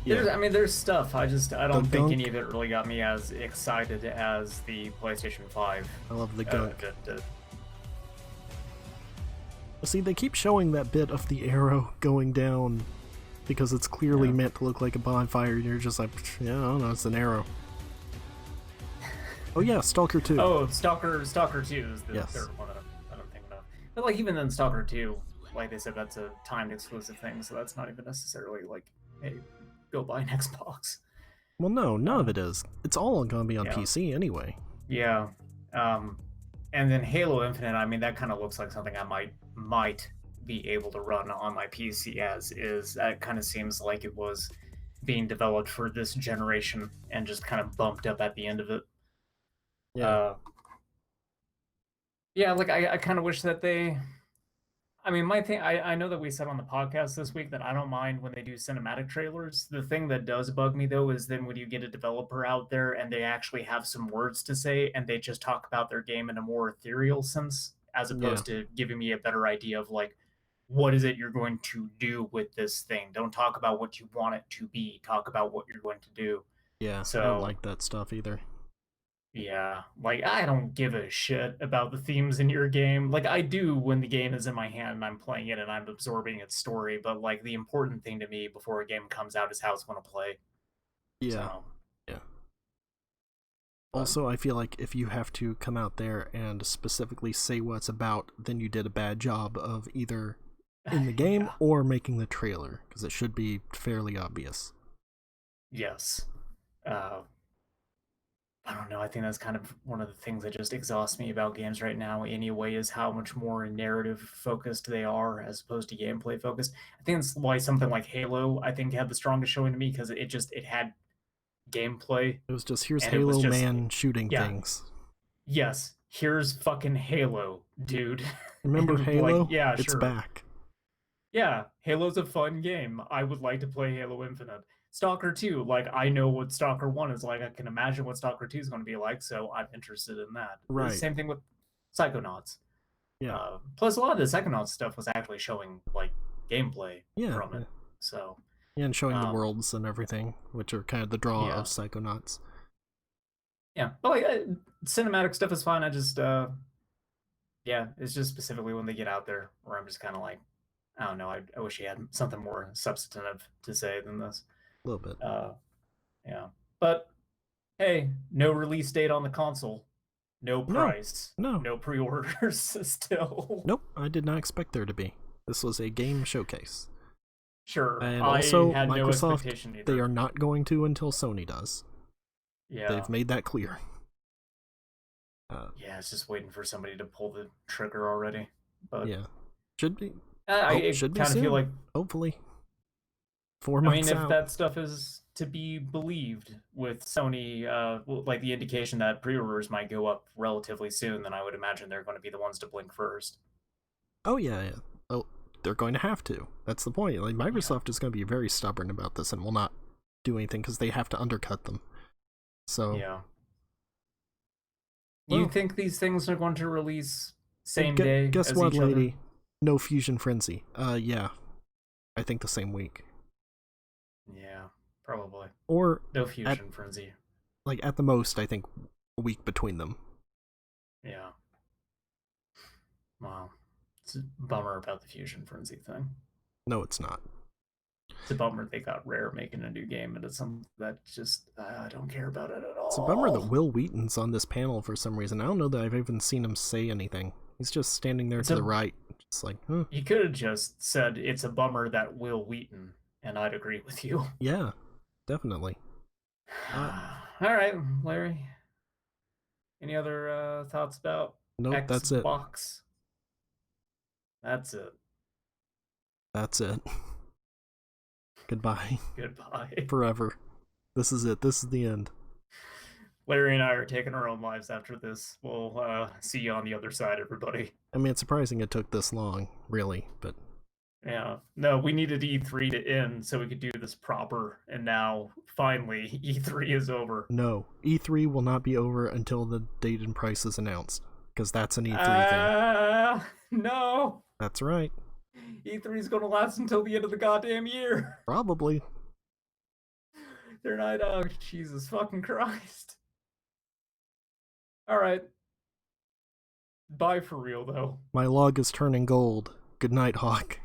There's stuff. I don't think gunk. any of it really got me as excited as the PlayStation 5. I love the gunk. did. See, they keep showing that bit of the arrow going down because it's clearly meant to look like a bonfire, and you're just like, yeah, I don't know, it's an arrow. Oh yeah, Stalker 2. Oh, Stalker 2 is the Yes. third one that I'm thinking of. But like even then, Stalker 2, like they said, that's a timed exclusive thing, so that's not even necessarily like, hey, go buy an Xbox. Well, no, none of it is. It's all gonna be on yeah. PC anyway. Yeah. And then Halo Infinite, I mean, that kind of looks like something I might be able to run on my PC as is. That kind of seems like it was being developed for this generation and just kind of bumped up at the end of it. Yeah. Yeah, like I kind of wish that they. I mean, my thing, I know that we said on the podcast this week that I don't mind when they do cinematic trailers. The thing that does bug me, though, is then when you get a developer out there and they actually have some words to say and they just talk about their game in a more ethereal sense, as opposed to giving me a better idea of, like, what is it you're going to do with this thing? Don't talk about what you want it to be. Talk about what you're going to do. Yeah, so, I don't like that stuff either. Yeah, like, I don't give a shit about the themes in your game. Like, I do when the game is in my hand and I'm playing it and I'm absorbing its story, but, like, the important thing to me before a game comes out is how it's going to play. Yeah. So, yeah. Also, I feel like if you have to come out there and specifically say what it's about, then you did a bad job of either in the game or making the trailer, because it should be fairly obvious. Yes. I don't know, I think that's kind of one of the things that just exhausts me about games right now anyway, is how much more narrative focused they are as opposed to gameplay focused. I think that's why something like Halo, I think, had the strongest showing to me, because it had gameplay. It was just, here's Halo man shooting things. Yes, here's fucking Halo, dude. Remember Halo? Like, yeah, it's sure. back. Yeah, Halo's a fun game. I would like to play Halo Infinite. Stalker 2, like, I know what Stalker 1 is like. I can imagine what Stalker 2 is going to be like, so I'm interested in that. Right. The same thing with Psychonauts. Yeah. Plus, a lot of the Psychonauts stuff was actually showing, like, gameplay from it. So. Yeah, and showing the worlds and everything, which are kind of the draw Yeah. of Psychonauts. Yeah, but, like, cinematic stuff is fine. I just, yeah, it's just specifically when they get out there where I'm just kind of like, I don't know, I wish he had something more substantive to say than this. A little bit. Yeah. But, hey, no release date on the console. No price. No pre-orders still. Nope, I did not expect there to be. This was a game showcase. Sure. And also, I had no Microsoft, expectation either. they are not going to until Sony does. Yeah. They've made that clear. Yeah, it's just waiting for somebody to pull the trigger already. But yeah. Should be. I should be kind of soon. feel like, hopefully. 4 months if out. that stuff is to be believed with Sony, like the indication that pre-orders might go up relatively soon, then I would imagine they're going to be the ones to blink first. Oh, yeah. Oh, they're going to have to. That's the point. Like, Microsoft is going to be very stubborn about this and will not do anything because they have to undercut them. So. Yeah. You think these things are going to release same day? Guess as what, each lady? other? No Fuzion Frenzy. Yeah. I think the same week. Yeah, probably. Or no Fuzion Frenzy. Like, at the most, I think a week between them. Yeah. Wow. It's a bummer about the Fuzion Frenzy thing. No, it's not. It's a bummer they got Rare making a new game, and it's something that just, I don't care about it at all. It's a bummer that Will Wheaton's on this panel for some reason. I don't know that I've even seen him say anything. He's just standing there to the right. Just like, huh. You could have just said, it's a bummer that Will Wheaton, and I'd agree with you. Yeah, definitely. All right, Larry. Any other thoughts about Nope, that's it. Xbox? That's it. That's it. Goodbye. Goodbye. Forever. This is it. This is the end. Larry and I are taking our own lives after this. We'll see you on the other side, everybody. I mean, it's surprising it took this long, really, but... Yeah. No, we needed E3 to end so we could do this proper, and now, finally, E3 is over. No, E3 will not be over until the date and price is announced, because that's an E3 thing. No! That's right. E3 is going to last until the end of the goddamn year. Probably. They're not. Oh, Jesus fucking Christ. All right. Bye for real, though. My log is turning gold. Good night, Hawk.